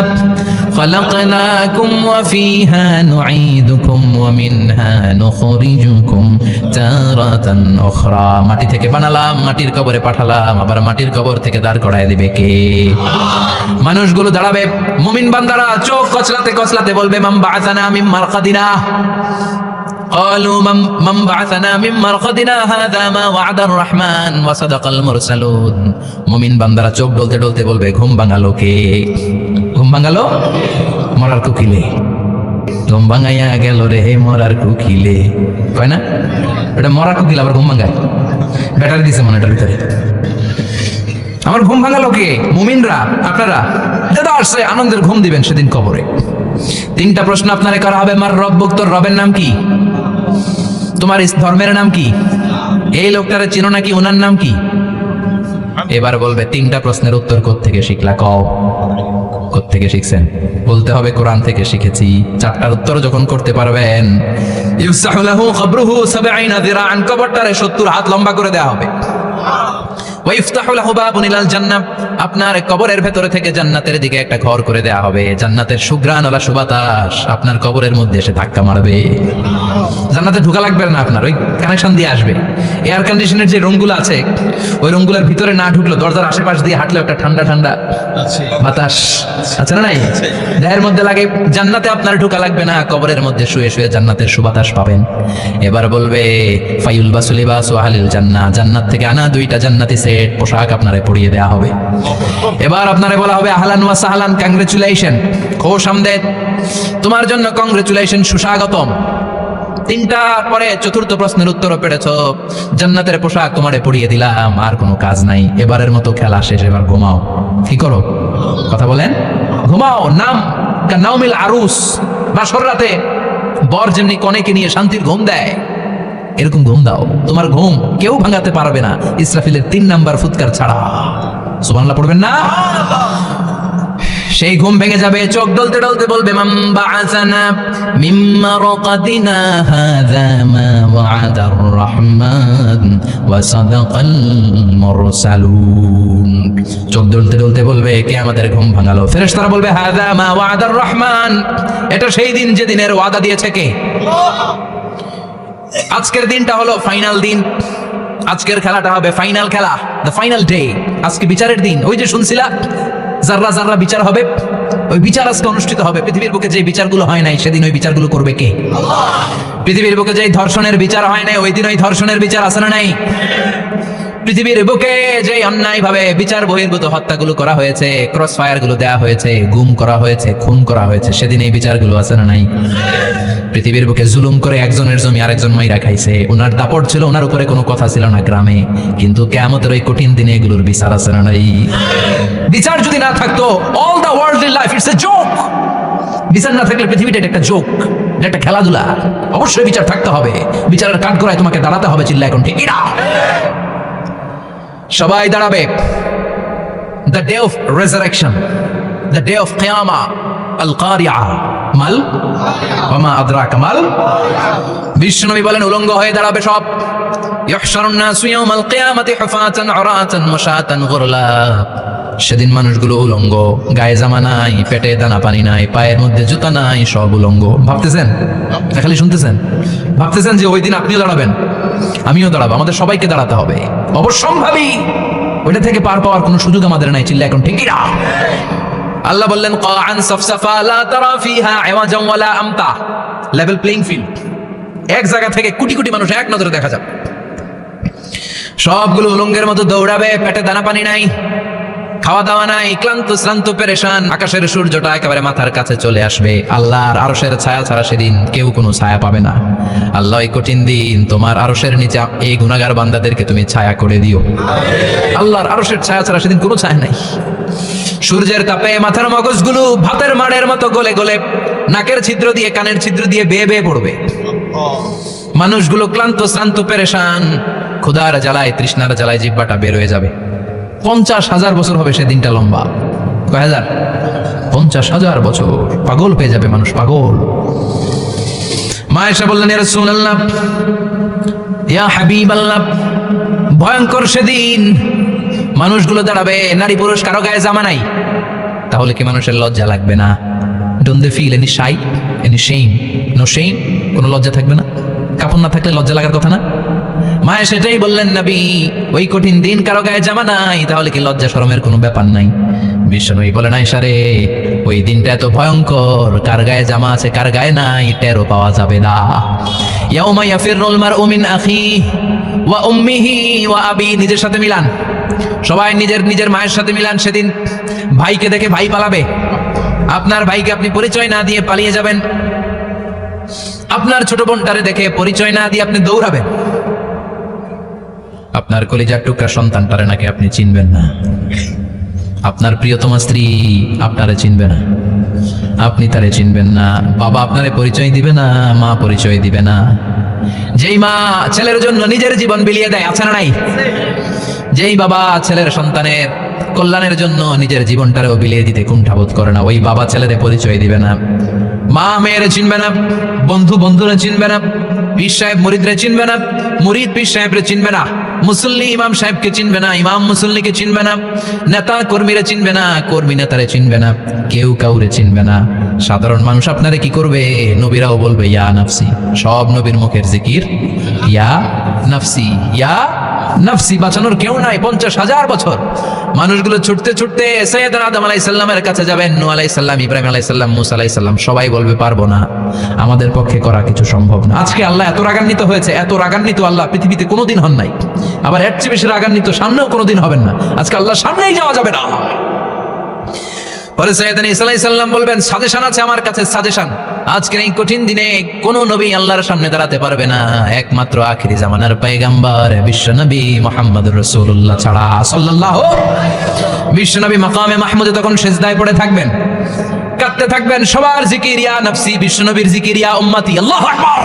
খালাকনাকুম ওয়া ফিহা নুঈদুকুম ওয়া মিনহা নুখরিজুকুম তারাতান উখরা, মাটি থেকে বানালাম, মাটির কবরে পাঠালাম, আবার মাটির কবর থেকে দাঁড় করায় দিবে কে? মানুষগুলো দাঁড়াবে। মুমিন বান্দারা চোখ কচলাতে কচলাতে বলবে মান বা'আসানা মিন মারকাদিনা, قالوا من بعثنا من مرقدنا هذا ما وعد الرحمن وصدق المرسلون। মুমিন বান্দারা চোখ ডলতে ডলতে বলবে ঘুম ভাঙালো কে? ঘুম ভাঙালো মরার কুকিলে, ঘুম ভাঙাইয়া গেল রে মরার কুকিলে, কয় না? এটা মরার কুকিল আবার ঘুম ভাঙায়। ব্যাটারি দিছে মনে এটার ভিতরে। আমার ঘুম ভাঙালো কে? মুমিনরা, আপনারা দাদা আসছে আনন্দের ঘুম দিবেন সেদিন কবরে। তিনটা প্রশ্ন আপনারে করা হবে। মার রব্বুক, তোর রবের নাম কি? তোমার ধর্মের নাম কি? এই লোকটারে চিনো নাকি? ওনার নাম কি? এবার বলবে তিনটা প্রশ্নের উত্তর কোত্থেকে শিখলা? কও কোত্থেকে শিখছেন? বলতে হবে কোরআন থেকে শিখেছি। চারটার উত্তর যখন করতে পারবেন, ইফসাহু লাহু কবরুহু 70 যিরাআন, কবরটারে 70 হাত লম্বা করে দেওয়া হবে। ওয়া ইফতাহু লাহু বাবুন ইলাল জান্নাহ, আপনার কবরের ভেতরে থেকে জান্নাতের দিকে একটা ঘর করে দেওয়া হবে। জান্নাতের সুঘ্রাণওয়ালা সুবাতাস আপনার কবরের মধ্যে এসে ধাক্কা মারবে। জান্নাতে ঢোকা লাগবে না আপনার, ওই কানেকশন দিয়ে আসবে। এয়ার কন্ডিশনের যে রুমগুলো আছে, ওই রুমগুলোর ভিতরে না ঢুকলো, দরজার আশেপাশ দিয়ে হাঁটলে একটা ঠান্ডা ঠান্ডা বাতাস আছে না নাই, দেহের মধ্যে লাগে। জান্নাতে আপনার ঢোকা লাগবে না, কবরের মধ্যে শুয়ে শুয়ে জান্নাতের সুবাতাস পাবেন। এবার বলবে ফায়ুলবাসু লিবাসু আহলিল জান্নাহ, জান্নাত থেকে আনা দুইটা জান্নাতি সেট পোশাক আপনারে পরিয়ে দেয়া হবে। এবার আপনারে বলা হবে আহলান ওয়া সাহলান, কংগ্রেচুলেশন, খুশ আমদেদ, তোমার জন্য কংগ্রেচুলেশন, সুস্বাগতম। তিনটা পরে চতুর্থ প্রশ্নের উত্তরও পেরেছ, জান্নাতের পোশাক তোমারে পরিয়ে দিলাম, আর কোনো কাজ নাই, এবারের মতো খেলা শেষ, এবার ঘুমাও। কি করো? কথা বলেন, ঘুমাও। নাম নাউমিল আরুস, বাসর রাতে বর যেমনি কনেকে নিয়ে শান্তির ঘুম দেয়, এরকম ঘুম দাও। তোমার ঘুম কেউ ভাঙাতে পারবে না, ইসরাফিলের 3 নাম্বার ফুৎকার ছাড়া। সুবহানাল্লাহ পড়বেন না? সেই ঘুম ভেঙে যাবে, চোখ ডলতে ডলতে বলবে মান বাআসানা মিন মারকাদিনা হাযা মা ওয়া'আদার রাহমান ওয়া সাদাকাল মুরসালুন। চোখ ডলতে ডলতে বলবে কে আমাদের ঘুম ভাঙালো? ফেরেশতারা বলবে হাযা মা ওয়া'আদার রহমান, এটা সেই দিন যেদিনের ওয়াদা দিয়েছে কে? আজকের দিনটা হলো ফাইনাল দিন, আজকের খেলাটা হবে ফাইনাল খেলা, দ্য ফাইনাল ডে। আজকে বিচারের দিন। ওই যে শুনছিলা জাররা জাররা বিচার হবে, ওই বিচার আজকে অনুষ্ঠিত হবে। পৃথিবীর বুকে যে বিচারগুলো হয় নাই, সেদিন ওই বিচারগুলো করবে কে? আল্লাহ। পৃথিবীর বুকে যে ধর্ষণের বিচার হয় নাই, ওই দিন ওই ধর্ষণের বিচার আছে না নাই? পৃথিবীর বুকে যে অন্যায় ভাবে বিচার বহির্ভূত হত্যাগুলো করা হয়েছে, ক্রস ফায়ার গুলো দেওয়া হয়েছে, গুম করা হয়েছে, খুন করা হয়েছে, সেদিন এই বিচারগুলো আছে না নাই? পৃথিবীর বুকে জুলুম করে একজনের জমি আরেকজন মাইরা খাইছে, ওনার দাপট ছিল, ওনার উপরে কোনো কথা ছিল না গ্রামে, কিন্তু কিয়ামতের ওই কঠিন দিনে এগুলোর বিচার আছে না নাই? বিচার যদি না থাকতো, all the worldly life it's a joke. বিচার না থাকলে পৃথিবীটা একটা জোক, একটা খেলাধুলা। অবশ্যই বিচার থাকতে হবে, বিচারের কাঠগড়ায় তোমাকে দাঁড়াতে হবে। চিল্লা এখন ঠিক না? সবাই দাঁড়াবে। The day of resurrection, the day of কিয়ামা, আল কারিআ মাল ওয়া মা আদরাকা মাল। বিশ্বনবী বলেন উলঙ্গ হয়ে দাঁড়াবে সব। ইহশারুন নাসু ইয়াউমাল কিয়ামাতি হুফাতান উরাতান মুশাতান গুরলা। সেদিন মানুষগুলো উলঙ্গ, গায়ে জামা নাই, পেটে দানা পানি নাই, পায়ের মধ্যে জুতা নাই, সব উলঙ্গ। ভাবতেছেন না খালি শুনতেছেন? ভাবতেছেন যে ওই দিন আপনিও দাঁড়াবেন, আমিও দাঁড়াবো, আমাদের সবাইকে দাঁড়াতে হবে। অবশ্যম্ভাবী, ওইটা থেকে পার পাওয়ার কোনো সুযোগ আমাদের নাই। চিল্লা এখন ঠিক না? আল্লাহ বললেন কাআন সাফসাফা লা তারা ফিহা আওয়াজান ওয়ালা আমতা, লেভেল প্লেইং ফিল্ড। এক জায়গা থেকে কোটি কোটি মানুষ এক নজরে দেখা যাবে। সবগুলো উলঙ্গের মতো দৌড়াবে, পেটে দানা পানি নাই, খাওয়া দাওয়া নাই, ক্লান্ত শ্রান্ত পেরেশান। আকাশের সূর্যটা একেবারে মাথার কাছে চলে আসবে। আল্লাহর আরশের ছায়া ছাড়া সেদিন কেউ কোনো ছায়া পাবে না। আল্লাহ এই কঠিন দিন তোমার আরশের নিচে এই গুনাহগার বান্দাদেরকে তুমি ছায়া করে দিও। আল্লাহর আরশের ছায়া ছাড়া সেদিন কোনো ছায়া নাই। সূর্যের তাপে মাথার মগজগুলো ভাতের মাড়ের মতো গলে গলে নাকের ছিদ্র দিয়ে কানের ছিদ্র দিয়ে বেয়ে বেয়ে পড়বে। মানুষগুলো ক্লান্ত শ্রান্ত পেরেশান, ক্ষুধার জ্বালায় তৃষ্ণার জ্বালায় জিহ্বাটা বের হয়ে যাবে। 50,000 বছর হবে সেদিনটা লম্বা। কয় হাজার? 50,000 বছর। পাগল হয়ে যাবে মানুষ, পাগল। মা আয়েশা বললেন ইয়া রাসূলুল্লাহ, ইয়া হাবিবাল্লাহ, ভয়ঙ্কর সেদিন মানুষগুলো দাঁড়াবে, নারী পুরুষ কারো গায়ে জামা নাই, তাহলে কি মানুষের লজ্জা লাগবে না? Don't they feel any shy, any shame? No shame, কোনো লজ্জা থাকবে না? কাপড় না থাকলে লজ্জা লাগার কথা না? মায়ে সেটাই বললেন নবী, ওই কঠিন দিন কারো গায়ে জামা নাই, তাহলে কি লজ্জা শরমের কোনো ব্যাপার নাই? বিশ্বনবী বলেন আয়েশা রে, ওই দিনটা এত ভয়ঙ্কর, কার গায়ে জামা আছে কার গায়ে নাই টেরও পাওয়া যাবে না। ইয়াউমা ইয়াফিরুল মারউ মিন আখিহি ওয়া উম্মিহি ওয়া আবি, নিজের সাথে মিলান, সবাই নিজের নিজের মায়ের সাথে মিলান। সেদিন ভাইকে দেখে ভাই পালাবে। আপনার ভাইকে আপনি পরিচয় না দিয়ে পালিয়ে যাবেন। আপনার ছোট বোনটারে দেখে পরিচয় না দিয়ে আপনি দৌড়াবেন। আপনার কলিজার টুকরা সন্তানটারে নাকি আপনি চিনবেন না, আপনার প্রিয়তমা স্ত্রী আপনারে চিনবে না, আপনি তারে চিনবেন না, বাবা আপনারে পরিচয় দিবে না, মা পরিচয় দিবে না। যেই মা ছেলের জন্য নিজের জীবন বিলিয়ে দেয়, আছে না নাই? যেই বাবা ছেলের সন্তানের কল্যাণের জন্য নিজের জীবনটারেও বিলিয়ে দিতে কুণ্ঠাবোধ করে না, ওই বাবা ছেলেরে পরিচয় দিবে না। মা মেয়েরে চিনবে না, বন্ধু বন্ধুরে চিনবে না, পীর সাহেব মুরিদরে চিনবে না, মুরিদ পীর সাহেবরে চিনবে না, মুসল্লি ইমাম সাহেবকে চিনবে না, ইমাম মুসল্লিকে চিনবে না, নেতা কর্মীরা চিনবে না, কর্মী নেতারে চিনবে না, কেউ কাউরে চিনবে না। সাধারণ মানুষ আপনারে কি করবে? নবীরাও বলবে ইয়া নাফসি। সব নবীর মুখের জিকির ইয়া নাফসি, ইয়া নাফসি। বাঁচানোর কেউ নাই। 50,000 বছর মানুষগুলো ছুটতে ছুটতে সৈয়দনা আদম আলাইহিস সালামের কাছে যাবেন, নূহ আলাইহিস সালাম, ইব্রাহিম আলাইহিস সালাম, মুসা আলাইহিস সালাম, সবাই বলবে পারবো না, আমাদের পক্ষে করা কিছু সম্ভব না। আজকে আল্লাহ এত রাগান্বিত হয়েছে, এত রাগান্বিত আল্লাহ পৃথিবীতে কোনোদিন হন নাই, আবার এর চেয়ে বেশি রাগান্বিত সামনেও কোনোদিন হবেন না। আজকে আল্লাহর সামনেই যাওয়া যাবে না। পরে সৈয়দনা ঈসা আলাইহিস সালাম বলবেন, সাজেশন আছে আমার কাছে, সাজেশন। আজকের এই কঠিন দিনে কোন নবী আল্লাহর সামনে দাঁড়াতে পারবে না, একমাত্র আখিরি জামানার পয়গম্বর বিশ্ব নবী মুহাম্মদুর রাসূলুল্লাহ ছাড়া সাল্লাল্লাহু। বিশ্ব নবী মাকামে মাহমুদে তখন সিজদায় পড়ে থাকবেন, কাঁদতে থাকবেন, সবার জিকির ইয়া নফসি, বিশ্ব নবীর জিকির ইয়া উম্মতি, আল্লাহু আকবার।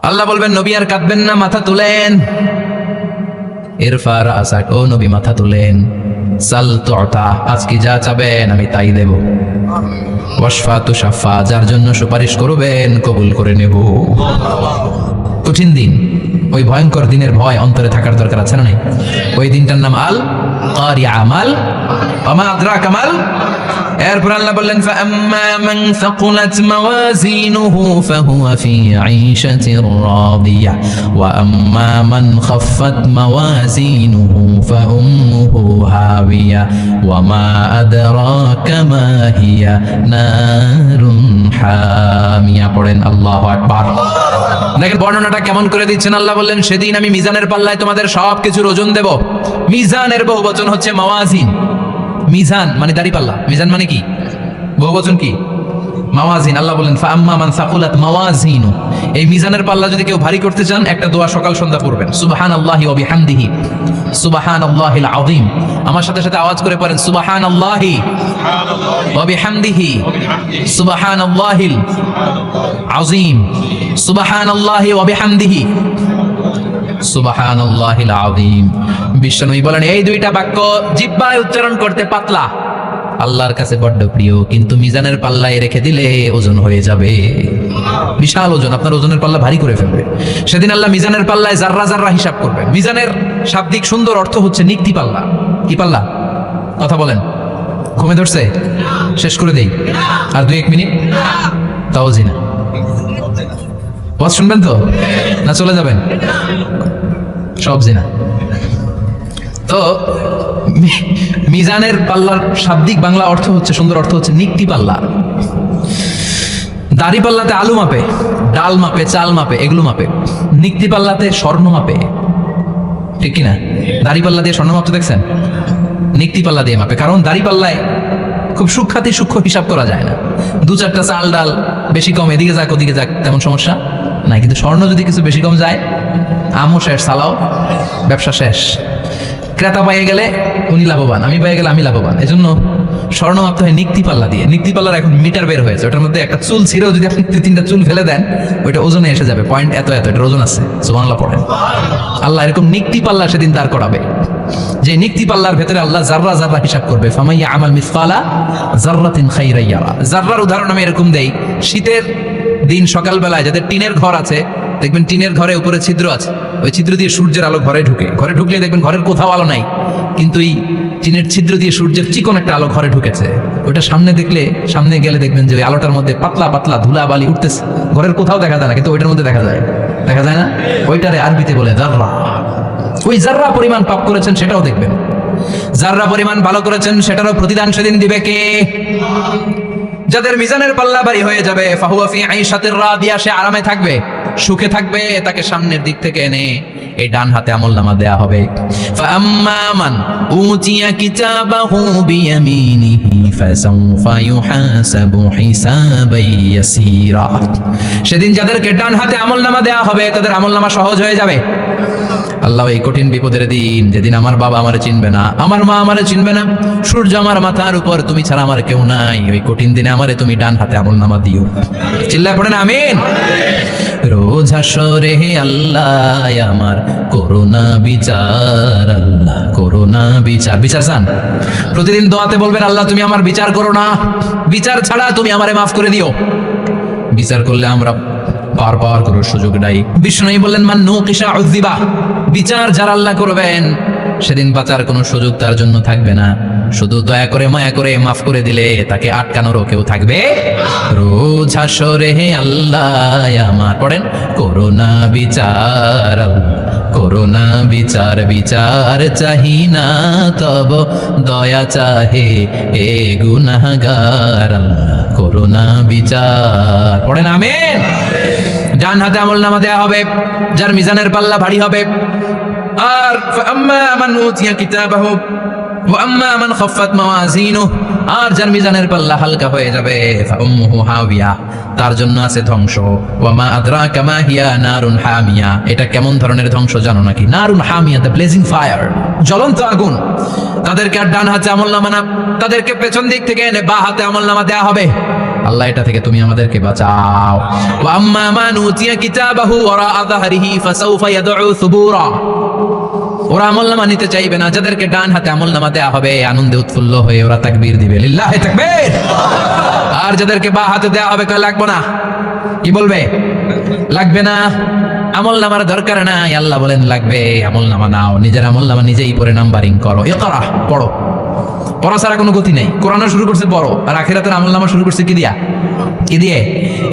আল্লাহ বলবেন নবী আর কাঁদবেন না, মাথা তুলেন। ইরফা রাসাক, ও নবী মাথা তুলেন। সাল তুতা, আজকে যা চাবেন আমি তাই দেব। ওয়াশফা তুশাফা, যার জন্য সুপারিশ করবেন কবুল করে নেব। কঠিন দিন, ওই ভয়ঙ্কর দিনের ভয় অন্তরে থাকার দরকার আছে না নাই? ওই দিনটার নাম আল কারিয়া, মাল ওমা আদরাকা মাল। এরপর আল্লাহ বললেন ফাআম্মা মান সাকুলাত মাওয়াজিনুহু ফাহুয়া ফি আইশাতির রাদিয়া ওয়া আম্মা মান খাফফাত মাওয়াজিনুহু ফাউম্মুহু হাবিয়া ওয়া মা আদরাকা মা হিয়া নারুন হামিয়া। পড়েন আল্লাহু আকবার। দেখেন বর্ণনাটা কেমন করে দিচ্ছেন আল্লাহ। বললেন সেদিন আমি মিজানের পাল্লায় তোমাদের সব কিছুর ওজন দেব। মিজানের বহুবচন হচ্ছে মাওয়াজিন। মিজান মানে দাড়ি পাল্লা, মিজান মানে কি? বহুবচন কি? মাওয়াজিন। আল্লাহ বলেন ফাআম্মা মান সাকুলাত মাওয়াজিনু, এই মিজানের পাল্লা যদি কেউ ভারী করতে চান একটা দোয়া সকাল সন্ধ্যা পড়বেন, সুবহানাল্লাহি ওয়া বিহামদিহি সুবহানাল্লাহিল আযীম। আমার সাথে সাথে আওয়াজ করে পড়েন সুবহানাল্লাহি ওয়া বিহামদিহি সুবহানাল্লাহিল আযীম, সুবহানাল্লাহি ওয়া বিহামদিহি সুবহানাল্লাহিল আযীম। বিশ্বনবী বলেন এই দুইটা বাক্য জিহ্বায় উচ্চারণ করতে পাতলা, আল্লাহর কাছে বড্ড প্রিয়, কিন্তু মিজানের পাল্লায় রেখে দিলে ওজন হয়ে যাবে, বিশাল ওজন, আপনার ওজনের পাল্লা ভারী করে ফেলবে। সেদিন আল্লাহ মিজানের পাল্লায় জাররা জাররা হিসাব করবেন। মিজানের শাব্দিক সুন্দর অর্থ হচ্ছে নিক্তি পাল্লা। কি পাল্লা? কথা বলেন, ঘুমে ধরছে? শেষ করে দেই, আর 2-1 মিনিট। তাও জিনা ওয়াজ শুনবেন তো না চলে যাবেন? সব জিনা। তো মিজানের পাল্লার শাব্দিক বাংলা অর্থ হচ্ছে, সুন্দর অর্থ হচ্ছে নিক্তি পাল্লা। দাড়ি পাল্লাতে আলু মাপে, ডাল মাপে, চাল মাপে, এগুলো মাপে। নিক্তি পাল্লাতে স্বর্ণ মাপে, ঠিক কিনা? দাড়ি পাল্লা দিয়ে স্বর্ণ মাপতে দেখছেন? নিক্তি পাল্লা দিয়ে মাপে, কারণ দাড়ি পাল্লায় খুব সূক্ষ্মাতি সূক্ষ্ম হিসাব করা যায় না। 2-4টা চাল ডাল বেশি কম এদিকে যাক ওদিকে যাক তেমন সমস্যা নাই, কিন্তু স্বর্ণ যদি কিছু বেশি কম যায়, আমও শেষ, সালাও, ব্যবসা শেষ। ক্রেতা পাইয়ে গেলে উনি লাভবান, আমি পাইয়ে গেলে আমি লাভবান। এই জন্য স্বর্ণ মাপতে হয় নিক্তি পাল্লা দিয়ে। নিক্তি পাল্লার এখন মিটার বের হয়েছে, ওটার মধ্যে একটা চুল ছিঁড়েও যদি আপনি 2-3টা চুল ফেলে দেন ওইটা ওজনে এসে যাবে, পয়েন্ট এত এত, এটার ওজন আছে। সুবহানাল্লাহ পড়েন। আল্লাহ এরকম নিক্তি পাল্লা সেদিন দাঁড় করাবে, যে নিক্তি পাল্লার ভেতরে আল্লাহ জাররা জাররা হিসাব করবে। ফামাইয়া আমাল মিসকালা জাররাতিন খাইরান ইয়ারা। জাররার উদাহরণ আমি এরকম দেই, শীতের দিন সকালবেলায় যাদের টিনের ঘর আছে, দেখবেন টিনের ঘরে উপরে ছিদ্র আছে, ওই ছিদ্র দিয়ে সূর্যের আলো ঘরে ঢুকে। ঘরে ঢুকলে দেখবেন ঘরের কোথাও আলো নাই, কিন্তু এই টিনের ছিদ্র দিয়ে সূর্যের চিকন একটা আলো ঘরে ঢুকেছে। ওইটা সামনে দেখলে, সামনে গেলে দেখবেন যে ওই আলোটার মধ্যে পাতলা পাতলা ধুলা বালি উঠতেছে, ঘরের কোথাও দেখা যায় না, কিন্তু ওইটার মধ্যে দেখা যায়। দেখা যায় না? ওইটারে আরবিতে বলে জাররা। ওই জাররা পরিমাণ পাপ করেছেন সেটাও দেখবেন, জাররা পরিমাণ ভালো করেছেন সেটারও প্রতিদান সেদিন দিবে কে? যাদের মিজানের পাল্লা ভারী হয়ে যাবে, ফাহুয়া ফি আইশাতির রাদিয়া, সে আরামে থাকবে। সুখে থাকবে তাকে সামনের দিক থেকে এনে এই ডান হাতে আমলনামা দেয়া হবে। ফাআম্মা মান উতিয়া কিতাবাহু বিয়ামিনিহি ফাসাউফা ইউহাসাবু হিসাবান ইয়াসীরা। সেদিন যাদেরকে ডান হাতে আমলনামা দেয়া হবে তাদের আমলনামা সহজ হয়ে যাবে। আল্লাহ, এই কঠিন বিপদের দিন, যেদিন আমার বাবা আমারে চিনবে না, আমার মা আমারে চিনবে না, সূর্য আমার মাথার উপর, তুমি ছাড়া আমার কেউ নাই, ওই কঠিন দিনে আমারে তুমি ডান হাতে আমলনামা দিও। চিল্লায় পড়েন আমিন। রোজ হাসরে হে আল্লাহ আমার করোনা বিচার, আল্লাহ করোনা বিচার। বিচার চান? প্রতিদিন দোয়াতে বলবেন, আল্লাহ তুমি আমার বিচার করো না, বিচার ছাড়া তুমি আমারে মাফ করে দিও। বিচার করলে আমরা বারবার করার সুযোগ নাই। বিষ্ণু বললেন, মান নুকিশা উযিবা, বিচার যারা আল্লাহ করবেন সেদিন বাঁচার কোনো সুযোগ তার জন্য থাকবে না। শুধু দয়া করে মায়া করে মাফ করে দিলে তাকে আটকানোরও কেউ থাকবে। রোজ হাসরে হে আল্লাহ আমার, পড়েন, করোনা বিচার, করোনা বিচার, বিচার চাহি না তব দয়া চাহে এ গুনাহগার, করোনা বিচার। পড়েন আমিন। ডান হাতে আমলনামা দেয়া হবে যার মিজানের পাল্লা ভারী হবে। আর ফাআম্মা মান উতিয়া কিতাবাহু ওয়া আম্মা মান খাফফাত মাওয়াজিনুহু, আর যার মিজানের পাল্লা হালকা হয়ে যাবে, ফাউম্মুহু হাবিয়া, তার জন্য আছে ধ্বংস। ওয়া মা আদরাকা মা হিয়া নারুন হামিয়া, এটা কেমন ধরনের ধ্বংস জানো নাকি? নারুন হামিয়া, দ্য ব্লেজিং ফায়ার, জ্বলন্ত আগুন। তাদেরকে আর ডান হাতে আমলনামা না, তাদেরকে পেছন দিক থেকে এনে বাঁ হাতে আমলনামা দেয়া হবে। আল্লাহ, এটা থেকে তুমি আমাদেরকে বাঁচাও। ওয়া আম্মা মান উতিয়া কিতাবাহু ওয়ারা যাহরিহি ফাসাউফা ইয়াদউ সুবুরা, ওরা আমলনামা নিতে চাইবে না। যাদেরকে ডান হাতে আমলনামা দেয়া হবে আনন্দে উৎফুল্ল হয়ে ওরা তাকবীর দিবে, লিল্লাহি তাকবীর। আর যাদেরকে বাঁ হাতে দেয়া হবে কয় লাগবে না, কি বলবে? লাগবে না, আমলনামার দরকার নাই। আল্লাহ বলেন লাগবে, আমলনামা নাও, নিজের আমলনামা নিজেই পড়ে নাম্বারিং করো। ইকরা, পড়ো। পড়া ছাড়া কোনো গতি নেই। কোরআন শুরু করছে পড়ো, আর আখিরাতের আমলনামা শুরু করছে কি দিয়া? কি দিয়ে?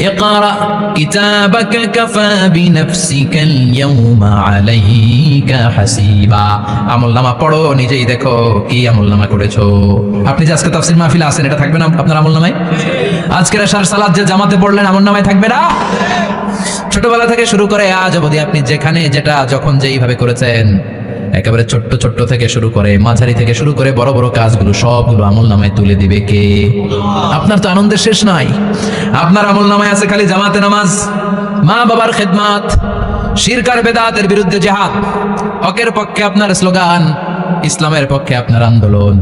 ইকরা কিতাবাকা কাফা বিনাফসিকাল ইয়াউমা আলাইকা হাসিবা। আমলনামা পড়ো, নিজেই দেখো কি আমলনামা করেছো। আপনি যে আজকে তাফসীর মাহফিলে আছেন, এটা থাকবে না আপনার আমলনামায়? আজকের আশার সালাত যে জামাতে পড়লেন, আমলনামায় থাকবে না? ছোটবেলা থেকে শুরু করে আজ অবধি আপনি যেখানে যেটা যখন যেইভাবে করেছেন, একেবারে ছোট্ট ছোট্ট থেকে শুরু করে মাঝারি থেকে শুরু করে বড় বড় কাজগুলো সবগুলো আমলনামায় তুলে দিবে কে? আপনার তো আনন্দের শেষ নাই। আপনার আমলনামায় আছে খালি জামাতে নামাজ, মা বাবার খেদমত, শিরক আর বেদাতের বিরুদ্ধে জিহাদ, হকের পক্ষে আপনার স্লোগান, ইসলামের পক্ষে আপনার আন্দোলন।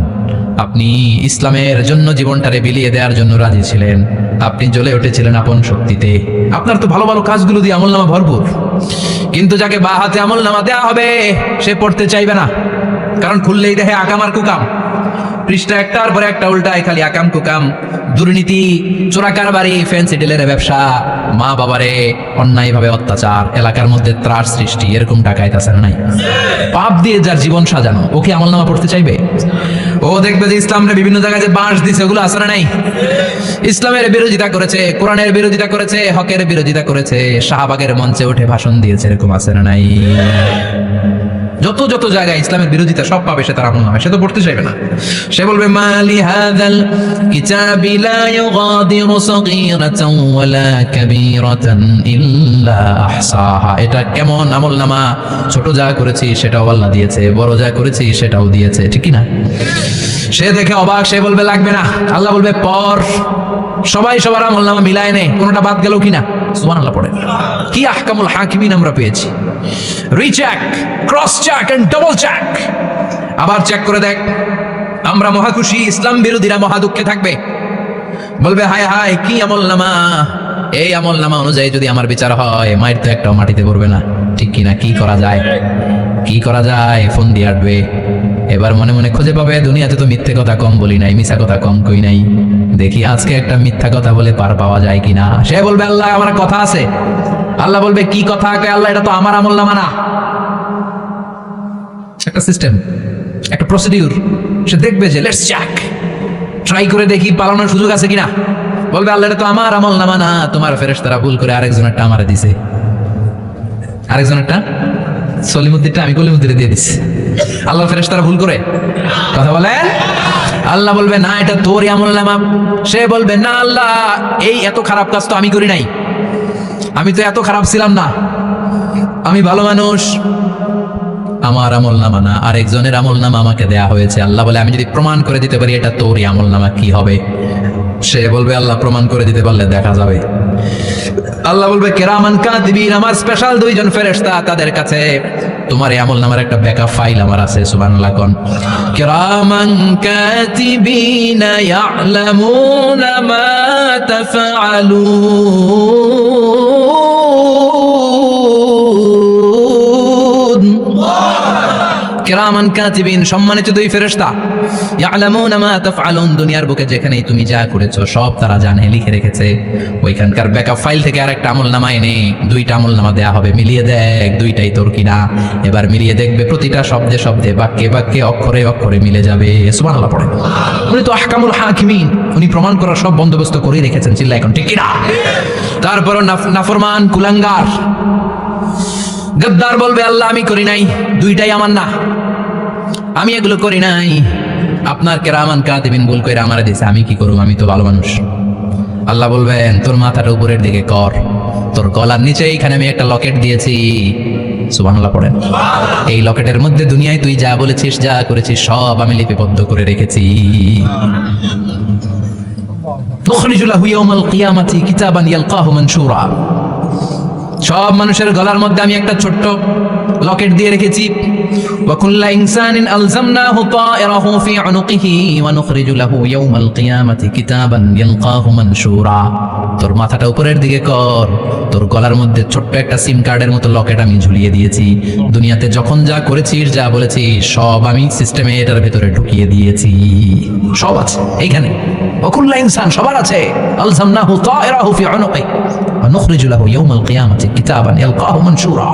আপনি ইসলামের জন্য জীবনটারে বিলিয়ে দেওয়ার জন্য রাজি ছিলেন। আপনি জ্বলে উঠেছিলেন আপন শক্তিতে। আপনার তো ভালো ভালো কাজগুলো দিয়ে আমলনামা ভরপুর। কিন্তু যাকে বাঁ হাতে আমলনামা দেওয়া হবে সে পড়তে চাইবে না, কারণ খুললেই দেখে আকাম আর কুকাম। পৃষ্ঠা একটার পরে একটা উল্টায় খালি আকাম কুকাম, দুর্নীতি, চোরা কারবারি, ফ্যান্সি ডিলের ব্যবসা, মা বাবারে অন্যায়ভাবে অত্যাচার, এলাকার মধ্যে ত্রাস সৃষ্টি, এরকম ডাকাইত আছে না নাই? পাপ দিয়ে যার জীবন সাজানো, ওকে আমলনামা পড়তে চাইবে? ও দেখবে যে ইসলামরে বিভিন্ন জায়গায় যে বাঁশ দিছে, ওগুলো আছে না নাই? ইসলামের বিরোধিতা করেছে, কোরআনের বিরোধিতা করেছে, হকের বিরোধিতা করেছে, শাহবাগের মঞ্চে উঠে ভাষণ দিয়েছে, এরকম আছে না নাই? যত যত জায়গায় ইসলামের বিরোধিতা সব পাবে সে, তার আমলনামায়। সে তো পড়তে চাইবে না। সে বলবে মালি হাযাল কিতাবি লা ইউগাদিরু সাগীরাতান ওয়ালা কাবীরাতান ইল্লা আহসাহা। এটা কেমন আমলনামা? ছোট যা করেছি সেটাও আল্লাহ দিয়েছে, বড় যা করেছি সেটাও দিয়েছে, ঠিক কি না? সে দেখে অবাক, সে বলবে লাগবে না। আল্লাহ বলবে পড়। সবাই সবার আমলনামা মিলায় নে, কোনটা বাদ গেল কিনা? সুবহানাল্লাহ পড়ে। কি আহকামুল হাকিমিন আমরা পেয়েছি। Recheck, cross check and double check. আবার চেক করে দেখ। আমরা মহা খুশি, ইসলাম বিরোধীরা মহা দুঃখে থাকবে। বলবে হায় হায় কি আমলনামা, এই আমলনামা অনুযায়ী যদি আমার বিচার হয়, মায়ের তো একটাও মাটিতে পড়বে না, ঠিক কিনা? কি করা যায়? কি করা যায়? ফোন দিয়ে আটবে। এবার মনে মনে খুঁজে পাবে দুনিয়াতে তো মিথ্যে কথা কম বলি নাই, মিথ্যা কথা কম কই নাই, দেখি আজকে একটা মিথ্যা কথা বলে পার পাওয়া যায় কিনা। সে বলবে আল্লাহ আমার কথা আছে। আল্লাহ বলবে কি কথা? আল্লাহ এটা তো আমার আমলনামা না। একটা সিস্টেম, একটা প্রসিডিউর। সে দেখবে যে লেটস চেক, ট্রাই করে দেখি পালানোর সুযোগ আছে কিনা। বলবে আল্লাহ এটা তো আমার আমলনামা না, তোমার ফেরেশতারা ভুল করে আরেকজনেরটা আমারে দিছে। আরেকজনেরটা সলিমুদ্দিনটা আমি কলিমুদ্দিনে দিয়ে দিছি। আল্লাহ ফেরেশতারা ভুল করে কথা বলেন। আল্লাহ বলবে না এটা তোরই আমলনামা। সে বলবে না আল্লাহ এই এত খারাপ কাজ তো আমি করি নাই। আমি তো এত খারাপ ছিলাম না, আমি ভালো মানুষ। আমার আমল নামা না, আরেকজনের আমল নামা আমাকে দেয়া হয়েছে। আল্লাহ বলে আমি যদি প্রমাণ করে দিতে পারি এটা তোরই আমল নামা, কি হবে? সে বলবে আল্লাহ প্রমাণ করে দিতে পারলে দেখা যাবে। আল্লাহ বলবে কিরামান কাতিবিন, আমার স্পেশাল দুইজন ফেরেশতা, তাদের কাছে তোমার এই আমল নামার একটা ব্যাকআপ ফাইল আমার আছে। সুবহানাল্লাহ কোন কিরামান কাতিবিন ইয়ালামুনা মা তাফআলুন। কিরামান কাতিবিন, সম্মানিত দুই ফেরেশতা, ইয়ালামুনা মা তাফআলুন, দুনিয়ার বুকে যেখানেই তুমি যা করেছো সব তারা জানে, লিখে রেখেছে। ওইখানকার ব্যাকআপ ফাইল থেকে আরেকটা আমলনামা এনে দুইটা আমলনামা দেয়া হবে, মিলিয়ে দেখ দুইটাই তোর কিনা। এবার মিলিয়ে দেখবে প্রতিটা শব্দে শব্দে, বাক্যে বাক্যে, অক্ষরে অক্ষরে মিলে যাবে। সুবহানাল্লাহ পড়ে। উনি তো আহকামুল হাকিমিন, উনি প্রমাণ করার সব বন্দোবস্ত করে রেখেছেন। চিল্লা এখন ঠিক কিনা? তারপরও নাফরমান, কুলাঙ্গার, গদ্দার বলবে আল্লাহ আমি করি নাই, দুইটাই আমার না, আমি এগুলো করি নাই। আপনার কিরামান কাতিবিন ভুল কইরা আমারে দিছে, আমি কি করব? আমি তো ভালো মানুষ। আল্লাহ বলবেন তোর মাথাটা উপরের দিকে কর, তোর গলার নিচে এইখানে আমি একটা লকেট দিয়েছি। সুবহানাল্লাহ পড়েন। এই লকেটের মধ্যে দুনিয়ায় তুই যা বলেছিস, যা করেছিস সব আমি লিপিবদ্ধ করে রেখেছি। নুখরিজু লাহু ইয়াওমাল কিয়ামাতি কিতাবান ইয়ালকাহু মানশুরা, সব মানুষের গলার মধ্যে আমি একটা ছোট্ট লকেট দিয়ে রেখেছি। ওয়া কুল্লা ইনসানিন আলজামনাহু তায়রাহু ফি উনুকিহি ওয়া নুখরিজু লাহু ইয়াওমাল কিয়ামাতি কিতাবান ইয়ালকাহু মানশুরা। তোর মাথাটা উপরের দিকে কর, তোর গলার মধ্যে ছোট্ট একটা সিম কার্ডের মতো লকেট আমি ঝুলিয়ে দিয়েছি। দুনিয়াতে যখন যা করেছিস, যা বলেছিস সব আমি সিস্টেমে এটার ভেতরে ঢুকিয়ে দিয়েছি, সব আছে এইখানে। ওয়া কুল্লা ইনসান, সবার আছে। আলজামনাহু তায়রাহু ফি উনুকিহি ওয়া নুখরিজু লাহু ইয়াওমাল কিয়ামাতি কিতাবান ইয়ালকাহু মানশুরা।